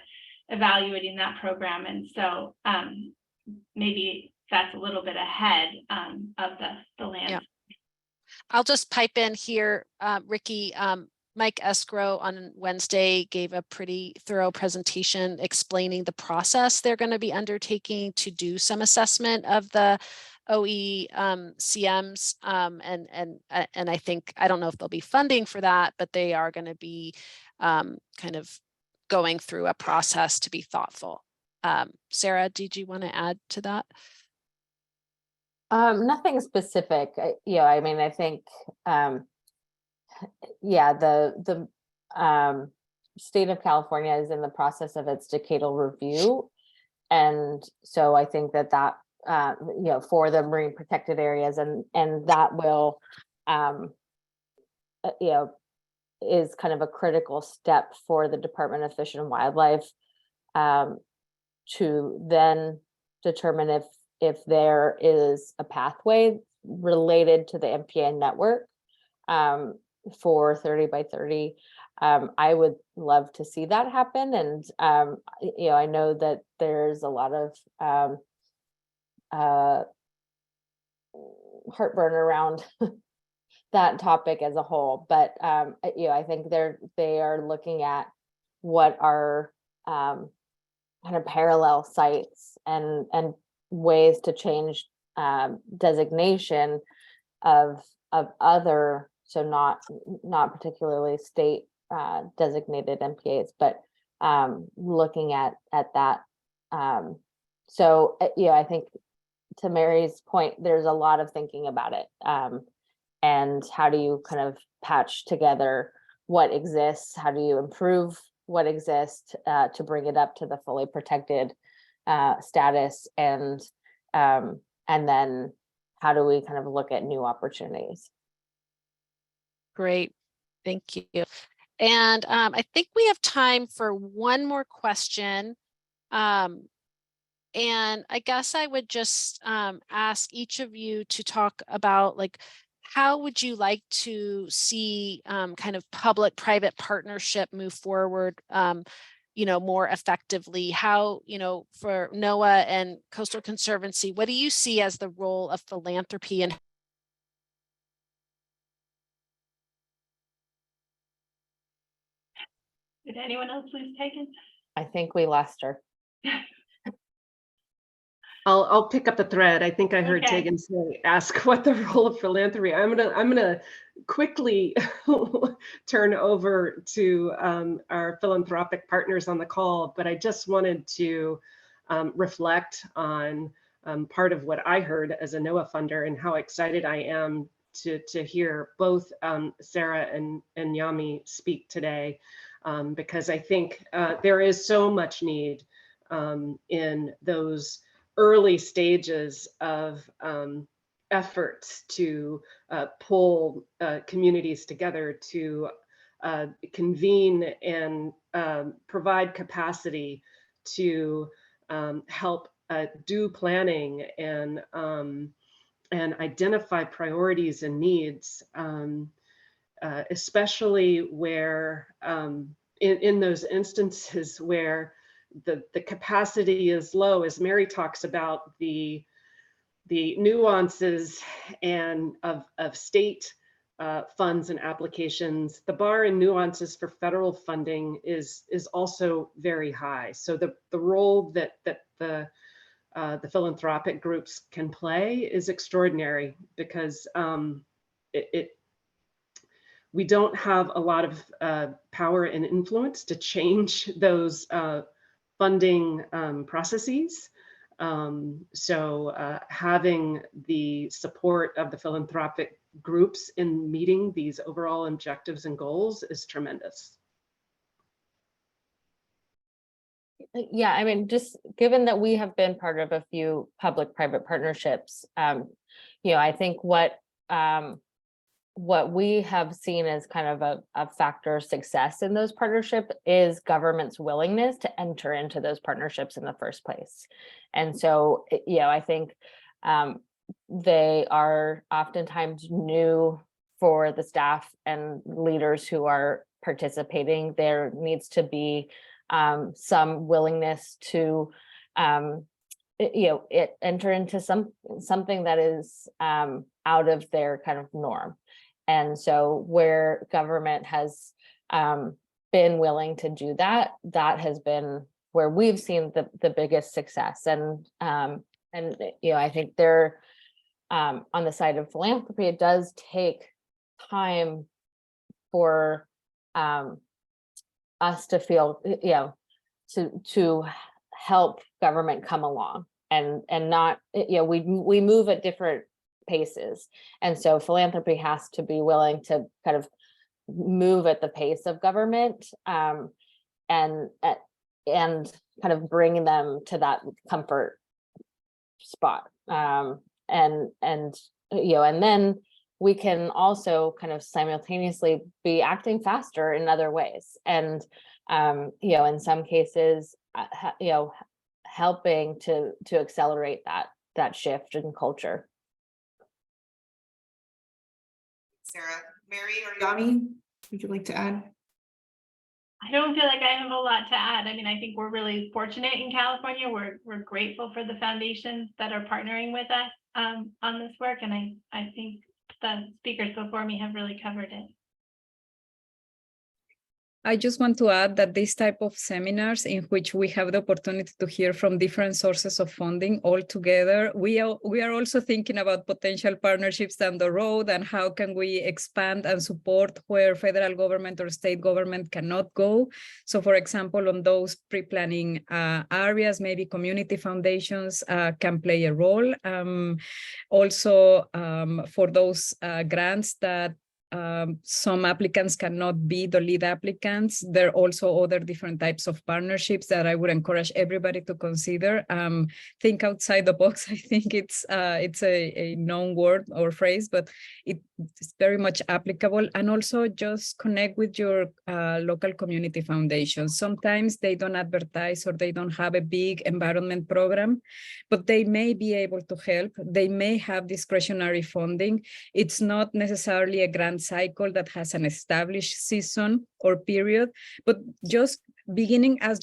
evaluating that program. And so maybe that's a little bit ahead of the land. Yeah. I'll just pipe in here, Ricky. Mike Escrow on Wednesday gave a pretty thorough presentation explaining the process they're going to be undertaking to do some assessment of the OE CMs. And I think, I don't know if there'll be funding for that, but they are going to be kind of going through a process to be thoughtful. Sara, did you want to add to that? Nothing specific. I think, the state of California is in the process of its decadal review. And so I think that for the marine protected areas and that will, is kind of a critical step for the Department of Fish and Wildlife to then determine if there is a pathway related to the MPA network for 30 by 30. I would love to see that happen. And, I know that there's a lot of heartburn around that topic as a whole, but I think they are looking at what are kind of parallel sites and ways to change designation of other, so not particularly state designated MPAs, but looking at that. I think to Mary's point, there's a lot of thinking about it. And how do you kind of patch together what exists? How do you improve what exists to bring it up to the fully protected status? And then how do we kind of look at new opportunities? Great, thank you. And I think we have time for one more question. And I guess I would just ask each of you to talk about, like, how would you like to see kind of public-private partnership move forward, more effectively? How, for NOAA and Coastal Conservancy, what do you see as the role of philanthropy and Did anyone else lose Tegan? I think we lost her. I'll pick up the thread. I think I heard Okay. Tegan ask what the role of philanthropy. I'm gonna quickly turn over to our philanthropic partners on the call, but I just wanted to reflect on part of what I heard as a NOAA funder, and how excited I am to hear both Sara and Yami speak today, because I think there is so much need in those early stages of efforts to pull communities together to convene and provide capacity to help do planning and identify priorities and needs, especially where in those instances where the capacity is low, as Mary talks about the nuances and of state funds and applications. The bar and nuances for federal funding is also very high. So the role that the philanthropic groups can play is extraordinary, because we don't have a lot of power and influence to change those funding processes. So having the support of the philanthropic groups in meeting these overall objectives and goals is tremendous. Yeah, I mean, just given that we have been part of a few public-private partnerships, I think what we have seen as kind of a factor of success in those partnerships is government's willingness to enter into those partnerships in the first place. And so, I think they are oftentimes new for the staff and leaders who are participating. There needs to be some willingness to enter into something that is out of their kind of norm. And so where government has been willing to do that, that has been where we've seen the biggest success. And I think there on the side of philanthropy, it does take time for us to feel, to help government come along and not, we move at different paces. And so philanthropy has to be willing to kind of move at the pace of government and kind of bring them to that comfort spot. And then we can also kind of simultaneously be acting faster in other ways. And, in some cases, helping to accelerate that shift in culture. Sara, Mary, or Yami, would you like to add? I don't feel like I have a lot to add. I mean, I think we're really fortunate in California. We're grateful for the foundations that are partnering with us on this work. And I think the speakers before me have really covered it. I just want to add that this type of seminars in which we have the opportunity to hear from different sources of funding all together, we are also thinking about potential partnerships down the road and how can we expand and support where federal government or state government cannot go. So for example, on those pre-planning areas, maybe community foundations can play a role. Also for those grants that some applicants cannot be the lead applicants. There are also other different types of partnerships that I would encourage everybody to consider. Think outside the box. I think it's a known word or phrase, but it's very much applicable. And also just connect with your local community foundations. Sometimes they don't advertise or they don't have a big environment program, but they may be able to help. They may have discretionary funding. It's not necessarily a grant cycle that has an established season or period, but just beginning as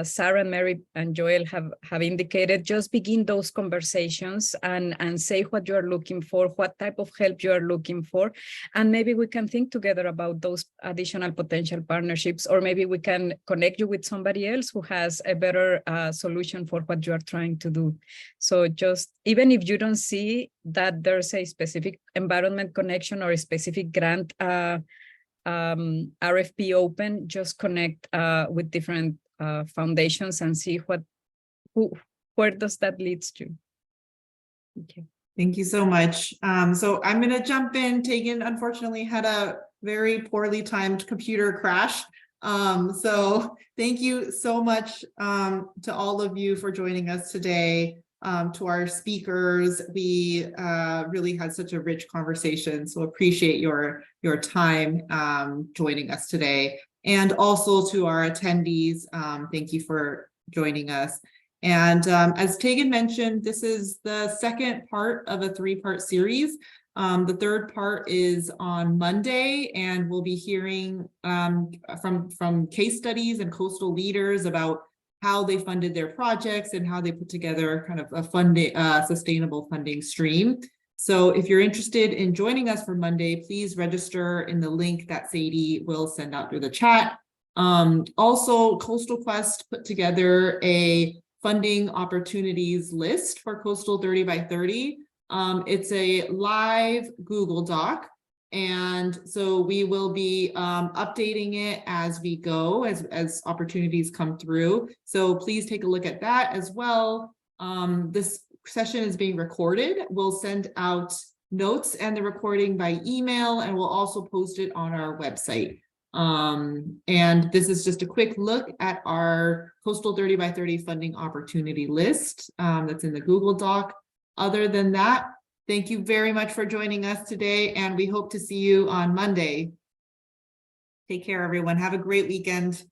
Sara and Mary and Joelle have indicated, just begin those conversations and say what you're looking for, what type of help you are looking for. And maybe we can think together about those additional potential partnerships, or maybe we can connect you with somebody else who has a better solution for what you are trying to do. So just, even if you don't see that there's a specific environment connection or a specific grant RFP open, just connect with different foundations and see where does that leads to? Okay. Thank you so much. So I'm going to jump in. Tegan unfortunately had a very poorly timed computer crash. So thank you so much to all of you for joining us today. To our speakers, we really had such a rich conversation. So appreciate your time joining us today. And also to our attendees, thank you for joining us. And as Tegan mentioned, this is the second part of a 3-part series. The third part is on Monday, and we'll be hearing from case studies and coastal leaders about how they funded their projects and how they put together kind of a funding, sustainable funding stream. So if you're interested in joining us for Monday, please register in the link that Sadie will send out through the chat. Also, Coastal Quest put together a funding opportunities list for Coastal 30 by 30. It's a live Google Doc. And so we will be updating it as we go, as opportunities come through. So please take a look at that as well. This session is being recorded. We'll send out notes and the recording by email, and we'll also post it on our website. And this is just a quick look at our Coastal 30 by 30 funding opportunity list that's in the Google Doc. Other than that, thank you very much for joining us today, and we hope to see you on Monday. Take care, everyone. Have a great weekend.